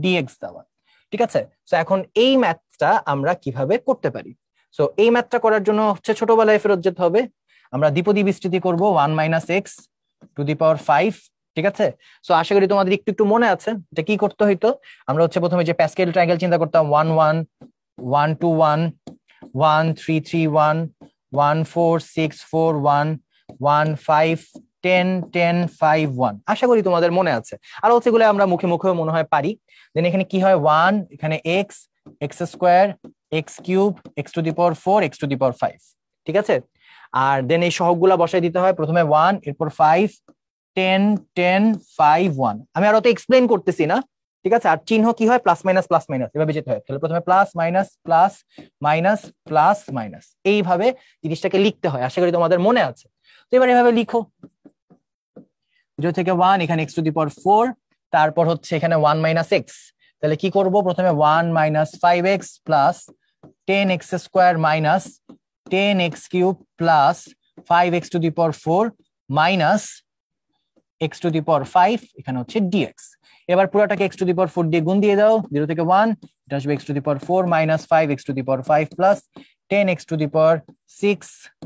dx দেওয়া, ঠিক আছে। সো এখন এই ম্যাথটা আমরা কিভাবে করতে পারি। সো এই ম্যাথটা করার জন্য হচ্ছে ছোটবেলায় ফেরত যেতে হবে, আমরা দ্বিপদী বিস্তৃতি করব 1 - x⁵, ঠিক আছে। সো আশা করি তোমাদের একটু একটু মনে আছে এটা কি করতে হইতো। আমরা হচ্ছে প্রথমে যে প্যাসকেল ট্রায়াঙ্গেল চিন্তা করতাম, 1 1 1 2 1 1 3 3 1 1 4 6 4 1 1 5 10 10 5 1, আশা করি তোমাদের মনে আছে। আর হচ্ছে এগুলো আমরা মুখে মুখেও মনে হয় পারি। দেন এখানে কি হয়, 1, এখানে x² x³ x⁴ x⁵, ঠিক আছে। আর দেন এই সহগগুলা বসাই দিতে হয়, প্রথমে 1, এরপর 5 10 10 5 1। আমি আর অত এক্সপ্লেন করতেছি না, ঠিক আছে। আর চিহ্ন কি হয়, প্লাস মাইনাস প্লাস মাইনাস এভাবে যেতে হয়। তাহলে প্রথমে plus minus plus minus plus minus, এইভাবে জিনিসটাকে লিখতে হয়, আশা করি তোমাদের মনে আছে। তো এবার এভাবে লিখো, 0 থেকে 1, এখানে x⁴, তারপর হচ্ছে এখানে 1 - x, তাহলে কি করব, প্রথমে 1 - 5x plus 10x² minus 10x³ plus 5x⁴ minus x⁵, এখানে হচ্ছে dx। এবার পুরোটাকে x⁴ দিয়ে গুণ দিয়ে দাও, 0 থেকে 1, এটা আসবে x⁴ minus 5x⁵ plus 10x⁶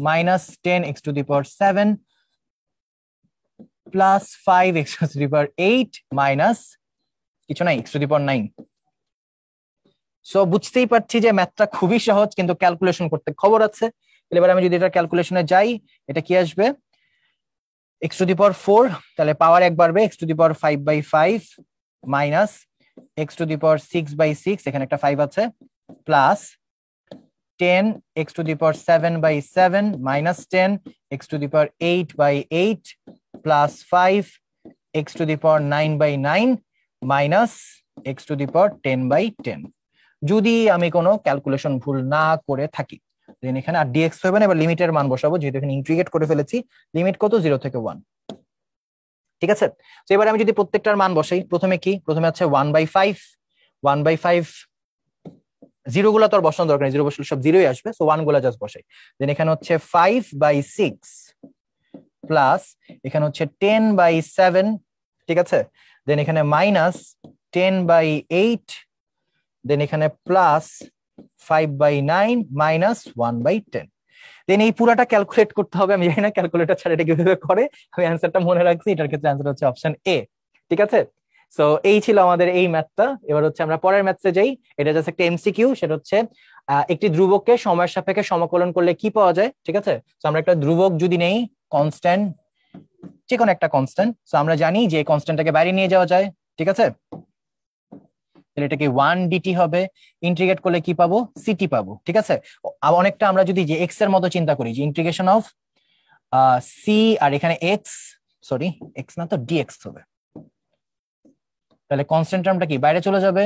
minus 10x⁷ plus 5x�8 minus কিছু নাই x⁹। সো বুঝতেই পারছি যে ম্যাথটা খুবই সহজ, কিন্তু ক্যালকুলেশন করতে খবর আছে। এবার আমি যদি এটা ক্যালকুলেশনে যাই, এটা কি আসবে, x⁴, তাহলে পাওয়ার 1 বাড়বে, x⁵/5 মাইনাস x⁶/6, এখানে একটা 5 আছে, plus 10 x⁷/7 minus 10 x⁸/8 plus 5 x⁹/9 minus x⁻10/10, যদি আমি কোনো ক্যালকুলেশন ভুল না করে থাকি। দেন এখানে আর dx হবে না, এবার লিমিটের মান বসাবো, যেহেতু এখানে ইন্টিগ্রেট করে ফেলেছি। লিমিট কত, 0 থেকে 1, ঠিক আছে। তো এবার আমি যদি প্রত্যেকটার মান বসাই, প্রথমে কি, প্রথমে আছে 1/5, 1/5, 0 গুলা তো আর বসানোর দরকার নেই, 0 বসলে সব 0ই আসবে, সো 1 গুলা জাস্ট বসাই। দেন এখানে হচ্ছে 5/6 প্লাস এখানে হচ্ছে 10/7, ঠিক আছে। দেন এখানে মাইনাস 10/8, দেন এখানে প্লাস 5/9 মাইনাস 1/10। দেন এই পুরাটা ক্যালকুলেট করতে হবে, আমি জানি না ক্যালকুলেটর ছাড়া এটা কিভাবে করে, আমি অ্যান্সারটা মনে রাখছি, এটার ক্ষেত্রে অ্যান্সার হচ্ছে অপশন এ, ঠিক আছে। সো এই ছিল আমাদের এই ম্যাথটা। এবার হচ্ছে আমরা পরের ম্যাথসে যাই, এটা জাস্ট একটা এমসিকিউ, সেটা হচ্ছে একটি ধ্রুবককে সময়ের সাপেক্ষে সমাকলন করলে কি পাওয়া যায়, ঠিক আছে। তো আমরা একটা ধ্রুবক যদি নেই, কনস্ট্যান্ট, যে কোনো একটা কনস্ট্যান্ট, তো আমরা জানি যে কনস্ট্যান্টটাকে বাইরে নিয়ে যাওয়া যায়, ঠিক আছে। তাহলে এটা কি 1 dt হবে, ইন্টিগ্রেট করলে কি পাবো, ct পাবো, ঠিক আছে। অনেকটা আমরা যদি যে x এর মতো চিন্তা করি, যে ইন্টিগ্রেশন অফ c, আর এখানে x, সরি x না তো dx হবে, তাহলে কনস্ট্যান্ট টার্মটা কি বাইরে চলে যাবে।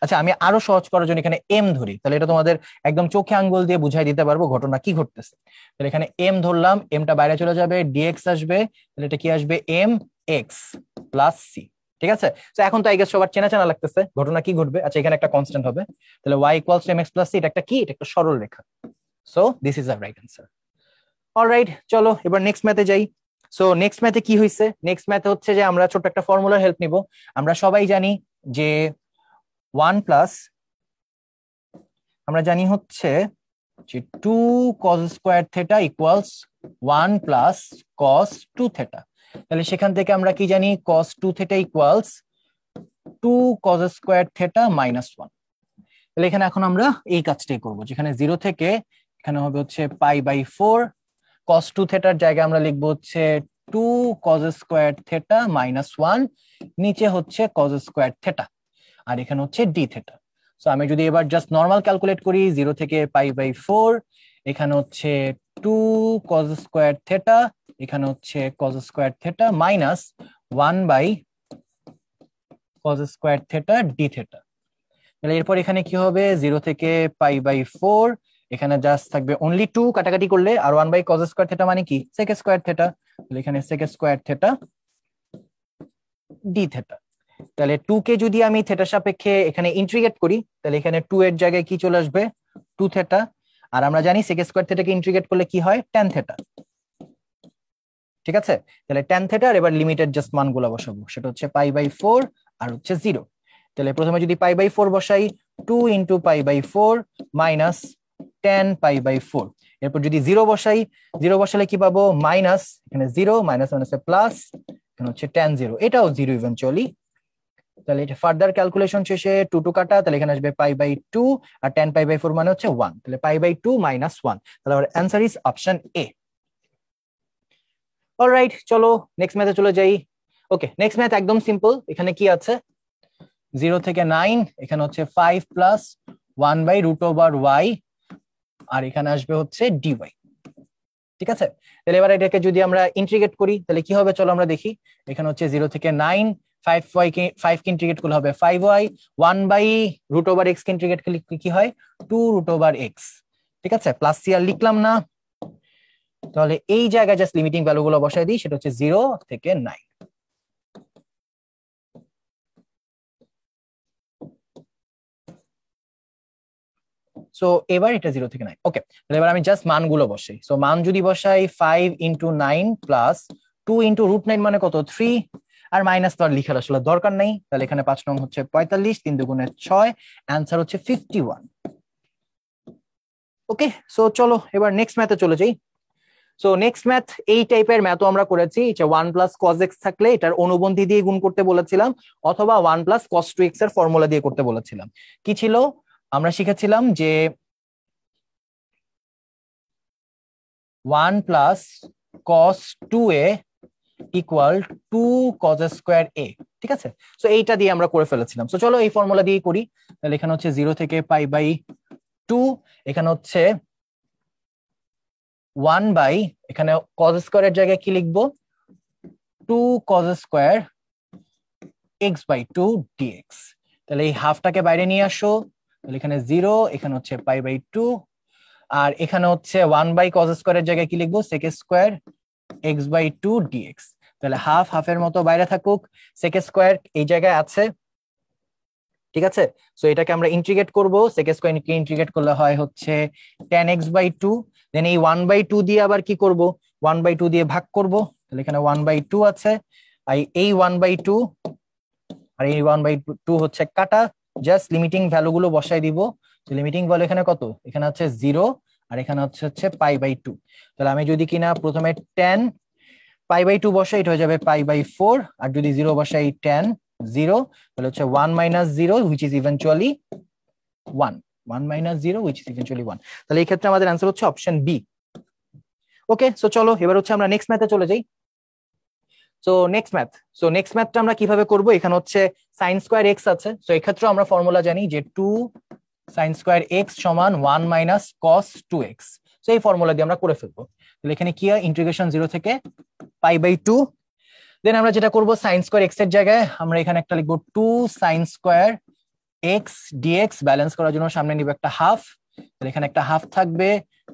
আচ্ছা, আমি আরো সহজ করার জন্য এখানে m ধরি, তাহলে এটা তোমাদের একদম চোখে আঙ্গুল দিয়ে বুঝাই দিতে পারবো ঘটনা কি ঘটতেছে। তাহলে এখানে m ধরলাম, mটা বাইরে চলে যাবে, dx আসবে, তাহলে এটা কি আসবে, mx প্লাস c, ঠিক আছে। তো এখন তো আই গেস সবার চেনা চেনা লাগতেছে ঘটনা কি ঘটবে। আচ্ছা, এখানে একটা কনস্ট্যান্ট হবে, তাহলে y = mx প্লাস c, এটা একটা কি, এটা একটা সরল রেখা। So this is the right answer. Alright, চলো এবার নেক্সট ম্যাথে যাই। সো নেক্সট ম্যাথে কি হয়েছে, নেক্সট ম্যাথে হচ্ছে যে আমরা ছোট একটা ফর্মুলার হেল্প নিব। আমরা সবাই জানি যে 1 প্লাস, আমরা জানি হচ্ছে যে 2 cos² θ ইকুয়ালস 1 প্লাস cos 2 θ। তাহলে সেখান থেকে আমরা কি জানি, cos 2 θ equals to cos square theta -1। তাহলে এখানে এখন আমরা এই কাজটাই করব, যেখানে 0 থেকে এখানে হবে হচ্ছে π/4, cos 2 থেটার জায়গায় আমরা লিখবো হচ্ছে 2 cos স্কোয়ার থেটা -1, নিচে হচ্ছে cos স্কোয়ার থেটা, আর এখানে হচ্ছে d থেটা। সো আমি যদি এবার জাস্ট নর্মাল ক্যালকুলেট করি, 0 থেকে π/4, এখানে হচ্ছে 2 cos স্কোয়ার থেটা, এখানে হচ্ছে cos square theta -1/cos square theta d theta. তাহলে এরপর এখানে কি হবে, 0 থেকে π/4, এখানে জাস্ট থাকবে অনলি 2 কাটাকাটি করলে, আর 1/cos স্কোয়ার থেটা মানে কি sec স্কোয়ার থেটা, তাহলে এখানে sec square theta d theta. তাহলে 2 কে যদি আমি থেটার সাপেক্ষে এখানে ইন্টিগ্রেট করি, তাহলে এখানে 2 এর জায়গায় কি চলে আসবে 2 থেটা, আর আমরা জানি sec স্কোয়ার থেটাকে ইন্টিগ্রেট করলে কি হয় tan থেটা। ঠিক আছে, তাহলে tan থেটার এবার লিমিটেড জাস্ট মানগুলো বসাবো, সেটা হচ্ছে π/4 আর হচ্ছে 0। তাহলে প্রথমে যদি π/4 বসাই, 2 × π/4 মাইনাস tan π/4, এরপর যদি 0 বসাই, 0 বসালে কি পাবো মাইনাস, এখানে 0 মাইনাস মাইনাসে প্লাস, এখানে হচ্ছে tan 0, এটাও 0 ইভেনচুয়ালি। তাহলে এটা ফার্দার ক্যালকুলেশন শেষে 2 2 কাটা, তাহলে এখানে আসবে π/2, আর tan π/4 মানে হচ্ছে 1, তাহলে π/2 -1। তাহলে আমার answer is option A. Alright, চলো নেক্সট ম্যাথে চলে যাই। ওকে, নেক্সট ম্যাথ একদম সিম্পল। এখানে কি আছে, 0 থেকে 9, এখানে হচ্ছে 5 প্লাস 1/√y, আর এখানে আসবে হচ্ছে dy। ঠিক আছে, তাহলে এবার এটাকে যদি আমরা ইন্টিগ্রেট করি তাহলে কি হবে, চলো আমরা দেখি। এখানে হচ্ছে 0 থেকে 9, 5 কে ইন্টিগ্রেট করলে হবে 5y, 1/√x কে ইন্টিগ্রেট করলে কি হয় 2√x। ঠিক আছে, প্লাস সি আর লিখলাম না, তাহলে এই জায়গায় জাস্ট লিমিটিং ভ্যালু গুলো বসাই দিই, সেটা হচ্ছে 0 থেকে 9। সো এবার এটা 0 থেকে 9। ওকে, তাহলে এবার আমি জাস্ট মানগুলো বসাই। সো মান যদি বসাই 5 × 9 প্লাস 2 × √9 মানে কত 3, আর মাইনাস তো আর লিখার আসলে দরকার নেই, তাহলে এখানে 5 নং হচ্ছে 45, 3 2 6, অ্যান্সার হচ্ছে 51। ওকে, সো চলো এবার নেক্সট ম্যাথে চলে যাই। সো নেক্সট ম্যাথ এই টাইপের ম্যাথও আমরা করেছি, যে 1 + cos x থাকলে এটার অনুবন্ধী দিয়ে গুণ করতে বলেছিলাম, অথবা 1 + cos 2x এর ফর্মুলা দিয়ে করতে বলেছিলাম। কি ছিল, আমরা শিখেছিলাম যে 1 + cos 2a = 2 cos square a। ঠিক আছে, সো এইটা দিয়ে আমরা করে ফেলেছিলাম। সো চলো এই ফর্মুলা দিয়ে করি। তাহলে এখানে হচ্ছে 0 থেকে π/2, এখানে হচ্ছে 1 এখানে cos স্কয়ারের জায়গায় কি লিখবো 2 cos স্কয়ার x/2 dx। তাহলে এই হাফটাকে বাইরে নিয়ে আসো, তাহলে এখানে 0, এখানে হচ্ছে π/2, আর এখানে হচ্ছে 1/cos স্কয়ারের জায়গায় কি লিখবো sec স্কয়ার x/2 dx। তাহলে হাফ হাফের মতো বাইরে থাকুক, sec স্কয়ার এই জায়গায় আছে। ঠিক আছে, সো এটাকে আমরা ইন্টিগ্রেট করব, sec স্কয়ার কে ইন্টিগ্রেট করলে হয় হচ্ছে tan x/2, দেন এই 1/2 দিয়ে আবার কি করব 1/2 দিয়ে ভাগ করব, তাহলে এখানে 1/2 আছে, আর এই 1/2 আর এই 1/2 হচ্ছে কাটা, জাস্ট লিমিটিং ভ্যালু গুলো বসাই দিব। তো লিমিটিং ভ্যালু এখানে কত, এখানে হচ্ছে 0, আর এখানে হচ্ছে π/2। তাহলে আমি যদি কিনা প্রথমে tan π/2 বসাই, এটা হয়ে যাবে π/4, আর যদি 0 বসাই tan 0, তাহলে হচ্ছে 1 - 0 which is eventually 1, 1 - 0 which is eventually 1। তাহলে এই ক্ষেত্রে আমাদের অ্যান্সার হচ্ছে অপশন বি। ওকে, সো চলো এবার হচ্ছে আমরা নেক্সট ম্যাথে চলে যাই। সো নেক্সট ম্যাথটা আমরা কিভাবে করব, এখানে হচ্ছে sin স্কয়ার x আছে। সো এই ক্ষেত্রে আমরা ফর্মুলা জানি যে 2 sin square x = 1 - cos 2x। So এই ফর্মুলা দিয়ে আমরা করে ফেলবো। তাহলে এখানে কি হয়, ইন্টিগ্রেশন 0 থেকে π/2, দেন আমরা যেটা করব sin স্কয়ার x এর জায়গায় আমরা এখানে একটা লিখবো 2 sin square x dx, balance করার জন্য সামনে নিব একটা হাফ, তাহলে এখানে একটা হাফ থাকবে,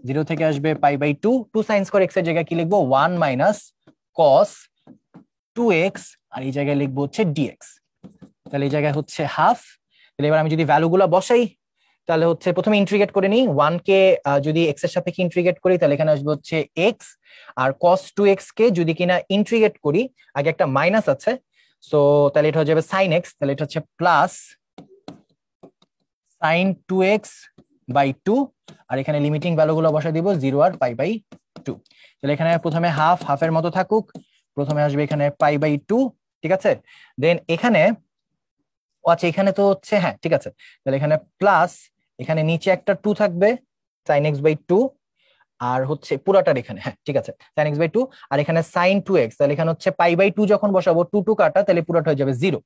0 থেকে আসবে π/2, 2 sin স্কয়ার x এর জায়গায় কি লিখবো 1 - cos 2x, আর এই জায়গায় লিখবো হচ্ছে dx। তাহলে এই জায়গায় হচ্ছে হাফ। তাহলে এবার আমি যদি ভ্যালুগুলো বসাই, তাহলে হচ্ছে প্রথমে ইন্টিগ্রেট করে নিই, 1 কে যদি x এর সাপেক্ষে ইন্টিগ্রেট করি তাহলে এখানে আসবে হচ্ছে x, আর cos 2x কে যদি কিনা ইন্টিগ্রেট করি, আগে একটা মাইনাস আছে, সো তাহলে এটা হয়ে যাবে sin x, তাহলে এটা হচ্ছে প্লাস sin 2x/2, আর এখানে লিমিটিং ভ্যালুগুলো বসাই দিব 0 আর π/2। তাহলে এখানে প্রথমে হাফ হাফের মতো থাকুক, প্রথমে আসবে এখানে π/2। ঠিক আছে, দেন এখানে ও আচ্ছা, এখানে তো হচ্ছে, হ্যাঁ ঠিক আছে, তাহলে এখানে প্লাস, এখানে নিচে একটা 2 থাকবে sin x/2, আর হচ্ছে পুরাটার এখানে, হ্যাঁ ঠিক আছে, sin x/2, আর এখানে sin 2x, তাহলে এখানে হচ্ছে π/2 যখন বসাবো 2 কাটা, তাহলে পুরাটা হয়ে যাবে 0,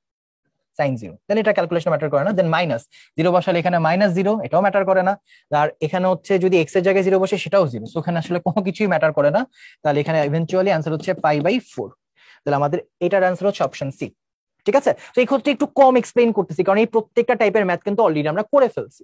sin 0, তাহলে এটা ক্যালকুলেশন ম্যাটার করে না। দেন মাইনাস 0 বসালে এখানে -0, এটাও ম্যাটার করে না। আর এখানে হচ্ছে যদি x এর জায়গায় 0 বসে সেটাও 0, সো এখানে আসলে কোনো কিছুই ম্যাটার করে না। তাহলে এখানে ইভেন্চুয়ালি অ্যান্সার হচ্ছে π/4। তাহলে আমাদের এটার অ্যান্সার হচ্ছে অপশন সি। ঠিক আছে, তো এই ক্ষেত্রে একটু কম এক্সপ্লেইন করতেছি, কারণ এই প্রত্যেকটা টাইপের ম্যাথ কিন্তু অলরেডি আমরা করে ফেলছি।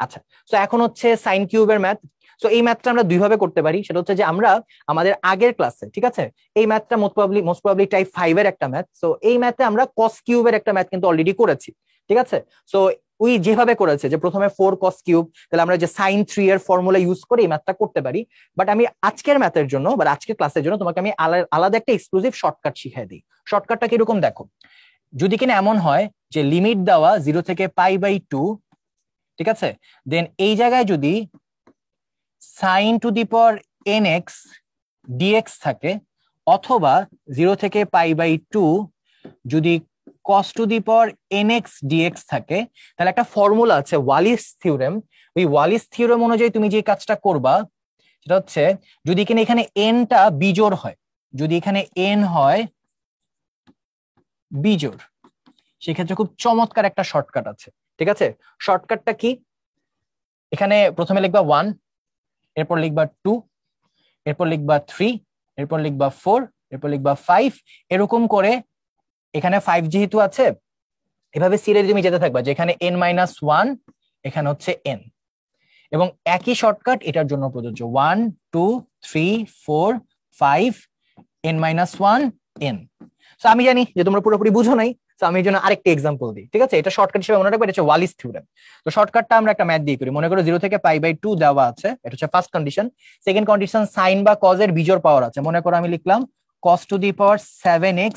আচ্ছা, তো এখন হচ্ছে সাইন কিউবের ম্যাথ। সো এই ম্যাথটা আমরা দুইভাবে করতে পারি, সেটা হচ্ছে যে আমরা আমাদের আগের ক্লাসে, ঠিক আছে, এই ম্যাথটা মোস্ট প্রবাবলি টাইপ 5 এর একটা ম্যাথ। সো এই ম্যাথে আমরা কস কিউবের একটা ম্যাথ কিন্তু অলরেডি করেছি। ঠিক আছে, সো ওই যেভাবে করেছে যে প্রথমে 4 cos কিউব, তাহলে আমরা যে sin 3 এর ফর্মুলা ইউজ করে এই ম্যাথটা করতে পারি। বাট আমি আজকের ম্যাথের জন্য বা আজকের ক্লাসের জন্য তোমাকে আমি আলাদা একটা এক্সক্লুসিভ শর্টকাট শিখিয়ে দিই। শর্টকাটটা কিরকম দেখো, যদি কিনা এমন হয় যে লিমিট দেওয়া 0 থেকে π/2, ঠিক আছে, দেন এই জায়গায় যদি sin⁻nx dx থাকে, অথবা 0 থেকে π/2 যদি cos⁻nx dx থাকে, তাহলে একটা ফর্মুলা আছে ওয়ালিস থিওরেম। ওই ওয়ালিস থিওরেম অনুযায়ী তুমি যে কাজটা করবা সেটা হচ্ছে, যদি কিনা এখানে এনটা বিজোড় হয়, যদি এখানে এন হয় বিজোড়, সেক্ষেত্রে খুব চমৎকার একটা শর্টকাট আছে। ঠিক আছে, শর্টকাটটা কি, এখানে প্রথমে লিখবা 1, এরপর লিখবা 2, এরপর লিখবা 3, এরপর লিখবা 4, এরপর লিখবা 5, এরকম করে এখানে 5 যেহেতু আছে, এভাবে সিরিয়ালি তুমি যেতে থাকবা, যেখানে n-1 এখানে হচ্ছে n, এবং একই শর্টকাট এটার জন্য প্রযোজ্য, 1 2 3 4 5 n-1 n। সো আমি জানি যে তোমরা পুরোপুরি বুঝো নাই, তো আমি এর জন্য আরেকটা এক্সাম্পল দিই। ঠিক আছে, এটা শর্টকাট হিসেবে মনে রাখবে, এটা হচ্ছে ওয়ালিস থিওরেম। তো শর্টকাটটা আমরা একটা ম্যাথ দিয়ে করি। মনে করো 0 থেকে π/2 দেওয়া আছে, এটা হচ্ছে first condition. Second condition, sine বা কজ এর বিজোড় পাওয়ার আছে। মনে করো আমি লিখলাম cos⁻7x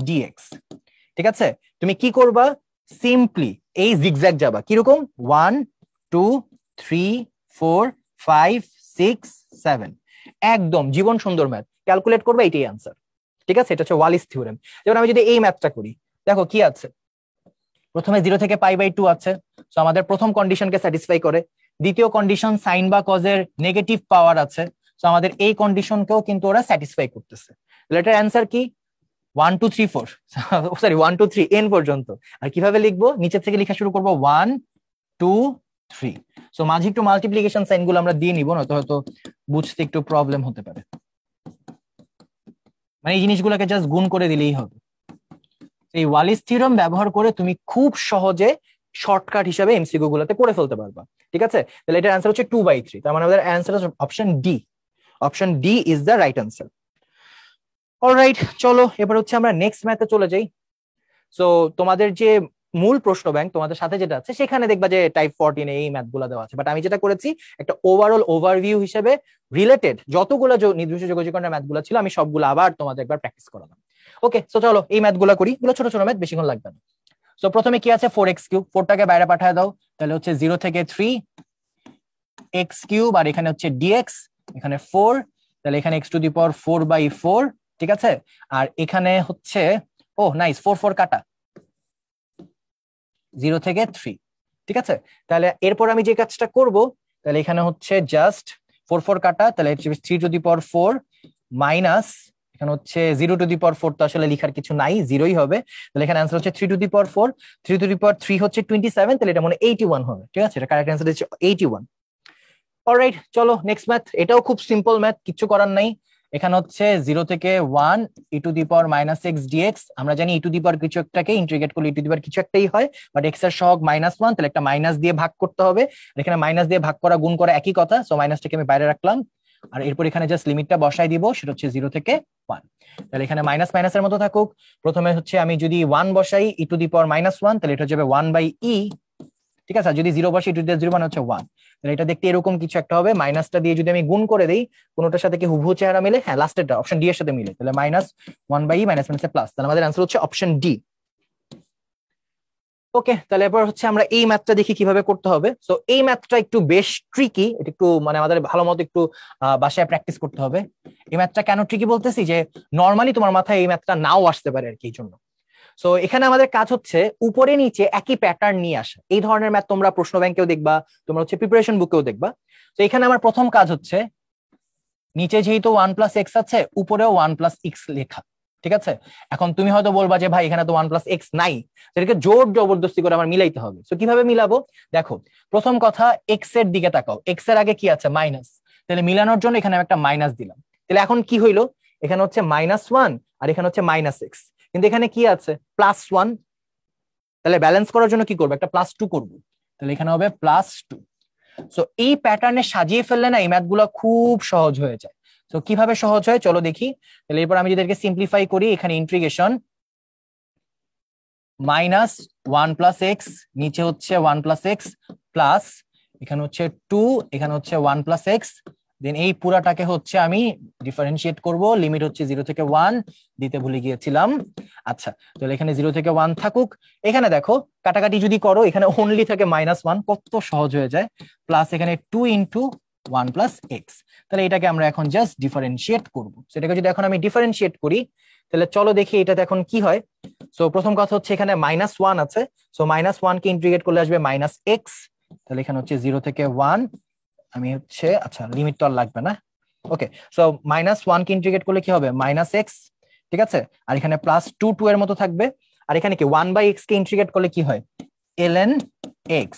dx। ঠিক আছে, তুমি কি করবা, সিম্পলি এই জিগজ্যাগ যাবা, কিরকম 1 2 3 4 5 6 7, একদম জীবন সুন্দর ম্যাথ, ক্যালকুলেট করবে, এইটাই আনসার। ঠিক আছে, এটা হচ্ছে ওয়ালিস থিওরেম। যেমন আমি যদি এই ম্যাথটা করি, দেখো কি আছে, প্রথমে 0 থেকে π/2 আছে, তো আমাদের প্রথম কন্ডিশনকে স্যাটিসফাই করে। দ্বিতীয় কন্ডিশন, সাইন বা কজের নেগেটিভ পাওয়ার আছে, তো আমাদের এই কন্ডিশনকেও কিন্তু ওরা স্যাটিসফাই করতেছে। তাহলে এটার অ্যান্সার কি, 1 2 3 4, সরি 1 2 3 n পর্যন্ত। আর কিভাবে লিখবো, নিচের থেকে লেখা শুরু করবো 1 2 3। সো মাঝে একটু মাল্টিপ্লিকেশন সাইন গুলো আমরা দিয়ে নিব, নয়তো হয়তো বুঝতে একটু প্রবলেম হতে পারে। মানে এই জিনিসগুলোকে জাস্ট গুণ করে দিলেই হবে। এই ওয়ালিস থিওরেম ব্যবহার করে তুমি খুব সহজে শর্টকাট হিসাবে এমসিকিউ গুলোতে করে ফেলতে পারবা। ঠিক আছে, তাহলে এটার অ্যান্সার হচ্ছে 2/3, তার মানে আমাদের অ্যান্সার হচ্ছে option D. Option D is the right answer. Alright, চলো এবার হচ্ছে আমরা নেক্সট ম্যাথে চলে যাই। সো তোমাদের যে মূল প্রশ্ন ব্যাংক তোমাদের সাথে যেটা আছে, সেখানে দেখবা যে টাইপ 14 এই ম্যাথ গুলো দেওয়া আছে। বাট আমি যেটা করেছি, একটা ওভারঅল ওভারভিউ হিসেবে রিলেটেড যতগুলো নির্দিষ্ট যোগজীকরণের ম্যাথ গুলো ছিল, আমি সবগুলো আবার তোমাদের একবার প্র্যাকটিস করালাম। ওকে, সো চলো এই ম্যাথ গুলো করি, এগুলো ছোট ছোট ম্যাথ, বেশিক্ষণ লাগবে না। সো প্রথমে কি আছে, 4x3, 4টাকে বাইরে পাঠিয়ে দাও, তাহলে হচ্ছে 0 থেকে 3x3, আর এখানে হচ্ছে dx, এখানে 4, তাহলে এখানে x⁴/4। ঠিক আছে, আর এখানে হচ্ছে, ও নাইস, 4 4 কাটা, 0 থেকে 3। ঠিক আছে, তাহলে এরপর আমি যে কাজটা করব, তাহলে এখানে হচ্ছে জাস্ট 4 4 কাটা, তাহলে 3⁴ মাইনাস, এখানে হচ্ছে 0⁴ তো আসলে লেখার কিছু নাই, 0ই হবে। তাহলে এখানে অ্যান্সার হচ্ছে 3⁴, 3⁵ হচ্ছে 27, তাহলে এটা মানে 81 হবে। ঠিক আছে, এটা কারেক্ট অ্যান্সার হচ্ছে 81। অলরাইট, চলো নেক্সট ম্যাথ। এটাও খুব সিম্পল ম্যাথ, কিছু করার নাই। এখানে হচ্ছে 0 থেকে 1 e⁻⁻x dx। আমরা জানি কিছু একটাকে ইন্টিগ্রেট করলে কিছু একটাই হয়, বাট x এর সহগ -1, তাহলে একটা মাইনাস দিয়ে ভাগ করতে হবে। এখানে মাইনাস দিয়ে ভাগ করা গুণ করা একই কথা, সো মাইনাসটাকে আমি বাইরে রাখলাম। আর এরপর এখানে জাস্ট লিমিটটা বসাই দিব, সেটা হচ্ছে 0 থেকে 1। তাহলে এখানে মাইনাস মাইনাসের মতো থাকুক। প্রথমে হচ্ছে আমি যদি 1 বসাই e⁻⁻1, তাহলে এটা যাবে 1/e। ঠিক আছে, যদি 0 বসাই e⁻0 মানে হচ্ছে 1, তাহলে এটা দেখতে এরকম কিছু একটা হবে। মাইনাসটা দিয়ে যদি আমি গুণ করে দেই, কোনোটার সাথে কি হুবহু চেহারা মিলে, হ্যাঁ লাস্টেরটা অপশন ডি এর সাথে মিলে, তাহলে -1/e, মাইনাস মাইনাসে প্লাস, তাহলে আমাদের অ্যান্সার হচ্ছে অপশন ডি। ওকে, তাহলে এবার হচ্ছে আমরা এই ম্যাথটা দেখি কিভাবে করতে হবে। সো এই ম্যাথটা একটু বেশ ট্রিকি, এটা একটু মানে আমাদের ভালো মতো একটু বাসায় প্র্যাকটিস করতে হবে। এই ম্যাথটা কেন ট্রিকি বলতেছি, যে নর্মালি তোমার মাথায় এই ম্যাথটা নাও আসতে পারে আর কি, এই জন্য। সো এখানে আমাদের কাজ হচ্ছে উপরে নিচে একই প্যাটার্ন নিয়ে আসা। এই ধরনের ম্যাথ তোমরা প্রশ্ন ব্যাংকেও দেখবা, তোমরা হচ্ছে প্রিপারেশন বুকেও দেখবা। তো এখানে আমার প্রথম কাজ হচ্ছে নিচে যেহেতু 1 + x আছে, উপরেও 1 + x লেখা। ঠিক আছে, এখন তুমি হয়তো বলবা যে ভাই এখানে তো 1 + x নাই, এটাকে জোর জবরদস্তি করে আমার মিলাইতে হবে। তো কিভাবে মিলাবো? দেখো, প্রথম কথা x এর দিকে তাকাও, x এর আগে কি আছে? মাইনাস। তাহলে মিলানোর জন্য এখানে আমি একটা মাইনাস দিলাম। তাহলে এখন কি হইলো? এখানে হচ্ছে -1 আর এখানে হচ্ছে -x, কিন্তু এখানে কি আছে? +1। তাহলে ব্যালেন্স করার জন্য কি করবো? একটা +2 করবো। তাহলে এখানে হবে +2। সো এই প্যাটার্নে সাজিয়ে ফেললে না এই ম্যাথগুলো খুব সহজ হয়ে যায়। তো কিভাবে সহজ হয় চলো দেখি। তাহলে এরপর আমি যদি এটাকে সিম্পলিফাই করি, এখানে ইন্টিগ্রেশন -1 + x, নিচে হচ্ছে 1 + x প্লাস এখানে হচ্ছে 2, এখানে হচ্ছে 1 + x, দেন এই পুরাটাকে হচ্ছে আমি ডিফারেন্সিয়েট করব। লিমিট হচ্ছে 0 থেকে 1, দিতে ভুলে গিয়েছিলাম। আচ্ছা, তাহলে এখানে 0 থেকে 1 থাকুক। এখানে দেখো কাটাকাটি যদি করো, এখানে অনলি থাকে -1, কত সহজ হয়ে যায়। প্লাস এখানে 2 × 1 + x। তাহলে এটাকে আমরা এখন জাস্ট ডিফারেন্সিয়েট করব। সেটাকে যদি এখন আমি ডিফারেন্সিয়েট করি, তাহলে চলো দেখি এটাতে এখন কি হয়। সো প্রথম কথা হচ্ছে এখানে -1 আছে, সো -1 কে ইন্টিগ্রেট করলে আসবে -x। তাহলে এখানে হচ্ছে 0 থেকে 1, আমি হচ্ছে আচ্ছা লিমিট তো আর লাগবে না। ওকে, সো -1 কে ইন্টিগ্রেট করলে কি হবে? -x। ঠিক আছে, আর এখানে +2 এর মতো থাকবে। আর এখানে কি 1/x কে ইন্টিগ্রেট করলে কি হয়? ln x।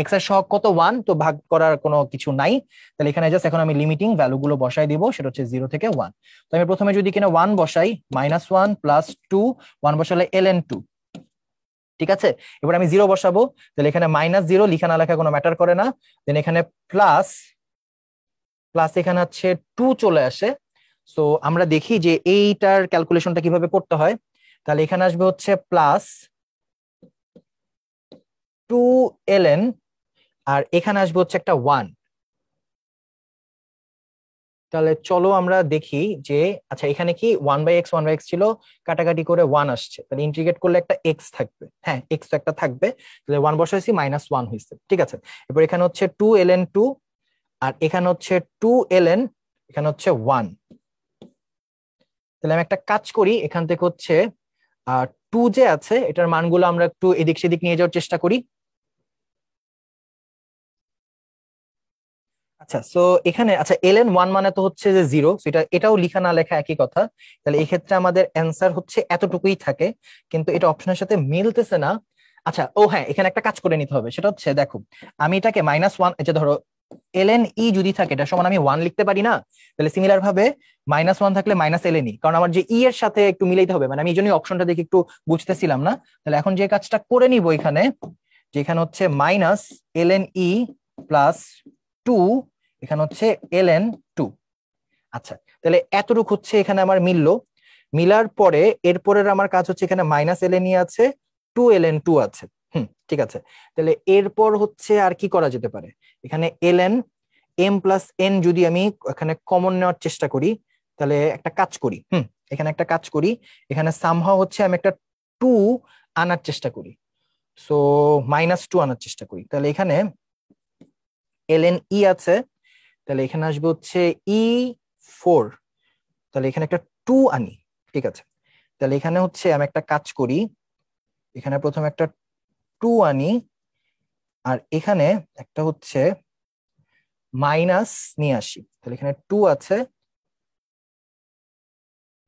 x এর সহগ কত? 1, তো ভাগ করার কোনো কিছু নাই। তাহলে এখানে জাস্ট এখন আমি লিমিটিং ভ্যালু গুলো বসাই দিব, সেটা হচ্ছে 0 থেকে 1। তো আমি প্রথমে যদি কিনা 1 বসাই, -1 + 2, 1 বসালে ln 2। ঠিক আছে, এবার আমি 0 বসাবো, তাহলে এখানে -0, লিখা না লেখা কোনো ম্যাটার করে না। দেন এখানে প্লাস এখানে হচ্ছে 2 চলে আসে। সো আমরা দেখি যে এইটার ক্যালকুলেশনটা কিভাবে করতে হয়। তাহলে এখানে আসবে হচ্ছে +2ln, আর এখানে আসবে হচ্ছে একটা 1। তাহলে চলো আমরা দেখি যে আচ্ছা এখানে কি 1/x ছিল, কাটাকাটি করে 1 আসছে, তাহলে ইন্টিগ্রেট করলে একটা x থাকবে। হ্যাঁ, x তো একটা থাকবে। তাহলে 1 বসাইছি, -1 হয়েছে। ঠিক আছে, এবার এখানে হচ্ছে 2ln 2, আর এখানে হচ্ছে 2ln, এখানে হচ্ছে 1। তাহলে আমি একটা কাজ করি, এখান থেকে হচ্ছে 2 যে আছে এটার মানগুলো আমরা একটু এদিক সেদিক নিয়ে যাওয়ার চেষ্টা করি। আচ্ছা, সো এখানে আচ্ছা ln 1 মানে তো হচ্ছে যে 0, এটাও লিখা না লেখা একই কথা। তাহলে এই ক্ষেত্রে আমাদের অ্যান্সার হচ্ছে এতটুকুই থাকে, কিন্তু এটা অপশনের সাথে মিলতেছে না। আচ্ছা, ও হ্যাঁ, এখানে একটা কাজ করে নিতে হবে, সেটা হচ্ছে দেখো আমি এটাকে -1, এই যে ধরো ln e যদি থাকে এটা সমান আমি 1 লিখতে পারি না? তাহলে সিমিলার ভাবে -1 থাকলে -ln e, কারণ আমার যে ই এর সাথে একটু মিলাইতে হবে, মানে আমি এই জন্যই অপশনটা দেখে একটু বুঝতেছিলাম না। তাহলে এখন যে কাজটা করে নিব এখানে, যেখানে হচ্ছে -ln e প্লাস 2, এখানে হচ্ছে ln 2। আচ্ছা, তাহলে এতটুকু হচ্ছে এখানে আমার মিললো। মিলার পরে এরপরের আমার কাজ হচ্ছে এখানে -ln e আছে, 2ln 2 আছে। ঠিক আছে, তাহলে এরপর হচ্ছে আর কি করা যেতে পারে? এখানে ln m + n যদি আমি এখানে কমন নেওয়ার চেষ্টা করি, তাহলে একটা কাজ করি। এখানে একটা কাজ করি, এখানে সামহাও হচ্ছে আমি একটা 2 আনার চেষ্টা করি। সো -2 আনার চেষ্টা করি। তাহলে এখানে ln e আছে, তাহলে এখানে আসবে হচ্ছে E4। তাহলে এখানে একটা 2 আনি। ঠিক আছে, তাহলে এখানে হচ্ছে আমি একটা কাজ করি, এখানে প্রথমে একটা 2 আনি, আর এখানে একটা হচ্ছে মাইনাস নিয়ে আসি। তাহলে এখানে 2 আছে,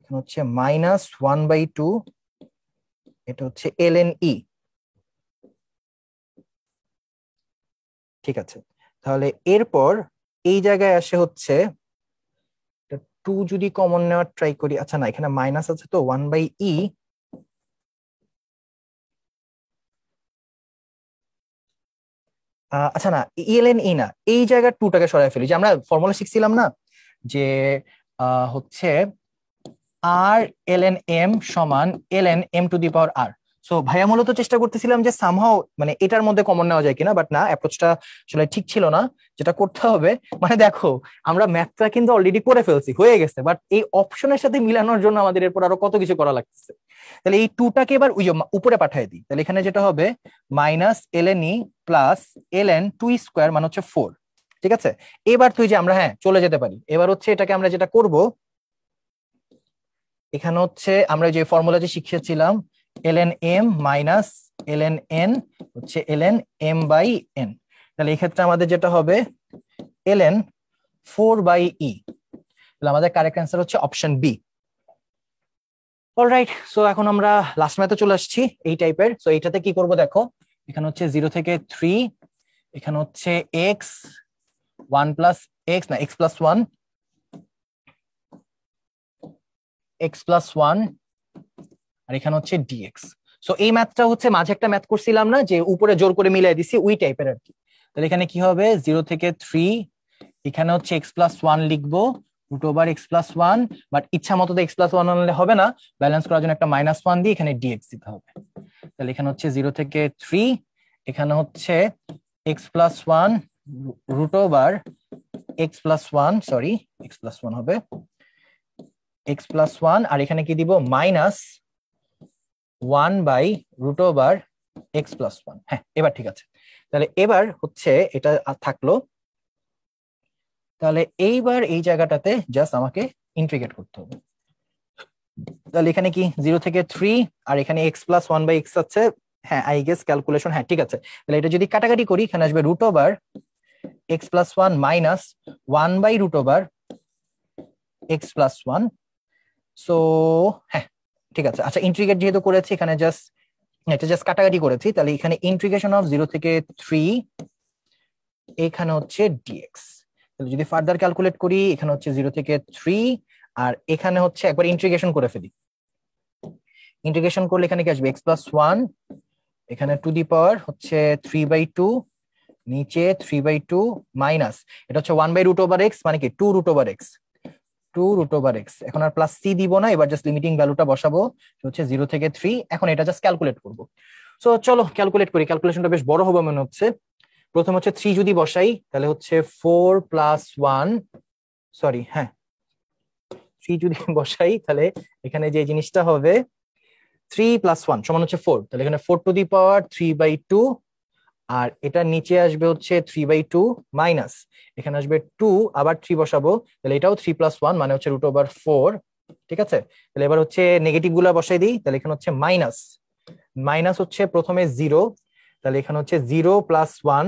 এখানে হচ্ছে -1/2, এটা হচ্ছে ln e। ঠিক আছে, তাহলে এরপর এই জায়গায় আসে হচ্ছে 2 যদি কমন নেওয়ার ট্রাই করি, আচ্ছা না এখানে মাইনাস আছে তো 1/e। আচ্ছা না, ln e না, এই জায়গার 2টাকে সরাই ফেলি। যে আমরা ফর্মুলা শিখছিলাম না যে হচ্ছে আর ln m সমান ln m⁴ সো ভাইয়া মূলত চেষ্টা করতেছিলাম যে সামহাও মানে এটার মধ্যে কমন নেওয়া যায় কিনা, বাট না, অ্যাপ্রোচটা আসলে ঠিক ছিল না। যেটা করতে হবে, মানে দেখো আমরা ম্যাথটা কিন্তু অলরেডি করে ফেলছি, হয়ে গেছে, বাট এই অপশনের সাথে মিলানোর জন্য আমাদের এরপর আরো কত কিছু করা লাগতেছে। তাহলে এই 2টাকে এবার ওই যে উপরে পাঠিয়ে দিই। তাহলে এখানে যেটা হবে -ln e প্লাস ln 2² মানে হচ্ছে 4। ঠিক আছে, এবার তুই যে আমরা হ্যাঁ চলে যেতে পারি। এবার হচ্ছে এটাকে আমরা যেটা করব, এখানে হচ্ছে আমরা যে ফর্মুলা যে শিখিয়েছিলাম ln m minus ln n হচ্ছে ln m বাই n। তাহলে এই ক্ষেত্রে আমাদের যেটা হবে ln 4/e। তাহলে আমাদের কারেক্ট অ্যান্সার হচ্ছে অপশন বি। অলরাইট, সো এখন আমরা লাস্ট ম্যাথে চলে আসছি এই টাইপের। সো এইটাতে কি করব দেখো, এখানে হচ্ছে 0 থেকে 3, এখানে হচ্ছে x 1 প্লাস x না x প্লাস 1 আর এখানে হচ্ছে dx। সো এই ম্যাথটা হচ্ছে মাঝে একটা ম্যাথ করছিলাম না যে উপরে জোর করে মিলাই দিছি, ওই টাইপের আর কি। তাহলে এখানে কি হবে 0 থেকে 3, এখানে হচ্ছে x প্লাস 1 লিখবো √x প্লাস 1, বাট ইচ্ছা মতো তো x প্লাস 1 আনলে হবে না, ব্যালেন্স করার জন্য একটা -1 দিয়ে এখানে dx দিতে হবে। তাহলে এখানে হচ্ছে 0 থেকে 3, এখানে হচ্ছে x plus 1 √x plus 1, sorry x plus 1 হবে x প্লাস 1, আর এখানে কি দিব -1/√x প্লাস 1। হ্যাঁ, এবার ঠিক আছে। তাহলে এবার হচ্ছে এটা থাকলো। তাহলে এইবার এই জায়গাটাতে জাস্ট আমাকে ইন্টিগ্রেট করতে হবে। তাহলে এখানে কি 0 থেকে 3 আর এখানে x প্লাস 1/x আছে। হ্যাঁ, আই গেস ক্যালকুলেশন, হ্যাঁ ঠিক আছে। তাহলে এটা যদি কাটাকাটি করি, এখানে আসবে √x plus 1 minus 1/√x plus 1। So হ্যাঁ ঠিক আছে। আচ্ছা, ইন্টিগ্রেট যেহেতু করেছি এখানে এটা জাস্ট কাটাকাটি করেছি। তাহলে এখানে ইন্টিগ্রেশন অফ 0 থেকে 3, এখানে হচ্ছে dx। তাহলে যদি ফার্দার ক্যালকুলেট করি, এখানে হচ্ছে 0 থেকে 3 আর এখানে হচ্ছে একবার ইন্টিগ্রেশন করে ফেলি। ইন্টিগ্রেশন করলে এখানে কি আসবে x প্লাস 1, এখানে টু দি পাওয়ার হচ্ছে 3/2, নিচে 3/2 মাইনাস এটা হচ্ছে 1/√x, মানে কি 2√x। এখন আর প্লাস সি দিব না, এবার জাস্ট লিমিটিং ভ্যালুটা বসাবো হচ্ছে 0 থেকে 3। এখন এটা জাস্ট ক্যালকুলেট করব। সো চলো ক্যালকুলেট করি, ক্যালকুলেশনটা বেশ বড় হবে মনে হচ্ছে। প্রথম হচ্ছে 3 যদি বসাই তাহলে হচ্ছে 4 প্লাস 1, সরি হ্যাঁ 3 যদি বসাই তাহলে এখানে যে জিনিসটা হবে 3 প্লাস 1 সমান হচ্ছে 4। তাহলে এখানে 4 টু দি পাওয়ার 3/2, আর এটা নিচে আসবে হচ্ছে 3/2 মাইনাস এখানে আসবে 2, আবার 3 বসাবো, তাহলে এটাও 3 প্লাস 1 মানে হচ্ছে √4। ঠিক আছে, তাহলে এবার হচ্ছে নেগেটিভ গুলা বসাই দিই। তাহলে এখানে হচ্ছে মাইনাস হচ্ছে প্রথমে 0, তাহলে এখানে হচ্ছে 0 প্লাস 1,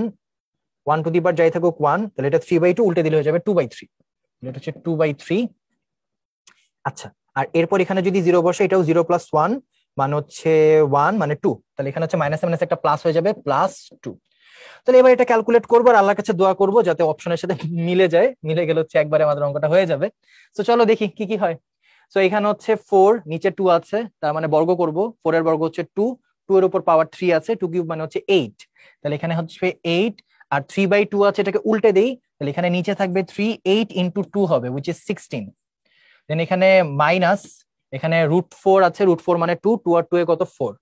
1 টু দি পাওয়ার যাই থাকুক 1, তাহলে এটা 3/2 উল্টে দিলে হয়ে যাবে 2/3। এটা হচ্ছে 2/3। আচ্ছা, আর এরপর এখানে যদি 0 বসে, এটাও 0 প্লাস 1 মানে হচ্ছে 1 মানে 2, তাহলে এখানে হচ্ছে মাইনাস মাইনাস একটা প্লাস হয়ে যাবে +2। তাহলে এবার এটা ক্যালকুলেট করবো আর আল্লাহর কাছে দোয়া করবো যাতে অপশনের সাথে মিলে যায়, মিলে গেলে হচ্ছে একবারে আমাদের অঙ্কটা হয়ে যাবে। তো চলো দেখি কি কি হয়। সো এখানে হচ্ছে 4, নিচে 2 আছে, তার মানে বর্গ করব। 4 এর বর্গ হচ্ছে 2, 2 এর উপর পাওয়ার 3 আছে, 2 কিউব মানে হচ্ছে 8। তাহলে এখানে হচ্ছে 8 আর 3/2 আছে, এটাকে উল্টে দেই। তাহলে এখানে নিচে থাকবে 3, 8 ইন্টু 2 হবে which is 16। দেন এখানে মাইনাস, এখানে √4 আছে, √4 মানে 2, 2 আর 2 এ কত 4।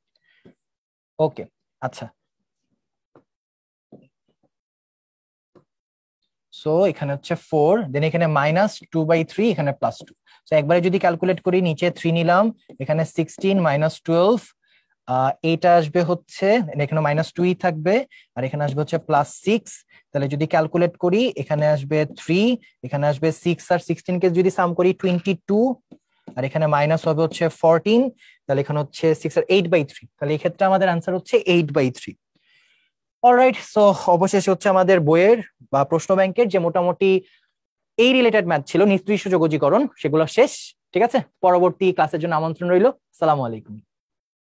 ওকে, আচ্ছা সো এখানে হচ্ছে 4, দেন এখানে -2/3, এখানে +2। সো একবারে যদি ক্যালকুলেট করি, নিচে 3 নিলাম, এখানে 16 -12, এইটা আসবে হচ্ছে এখানে -2ই থাকবে, আর এখানে আসবে হচ্ছে +6। তাহলে যদি ক্যালকুলেট করি, এখানে আসবে 3, এখানে আসবে 6 আর 16 কে যদি সাম করি 22, আর এখানে মাইনাস হবে হচ্ছে 14। তাহলে এখানে হচ্ছে 6 আর 8/3, তাহলে এই ক্ষেত্রে আমাদের আনসার হচ্ছে 8/3। অলরাইট, সো অবশেষে হচ্ছে আমাদের বইয়ের বা প্রশ্ন ব্যাংকের যে মোটামুটি এই রিলেটেড ম্যাথ ছিল, নির্দিষ্ট যোগজীকরণ, সেগুলো শেষ। ঠিক আছে, পরবর্তী ক্লাসের জন্য আমন্ত্রণ রইল। আসসালামু আলাইকুম।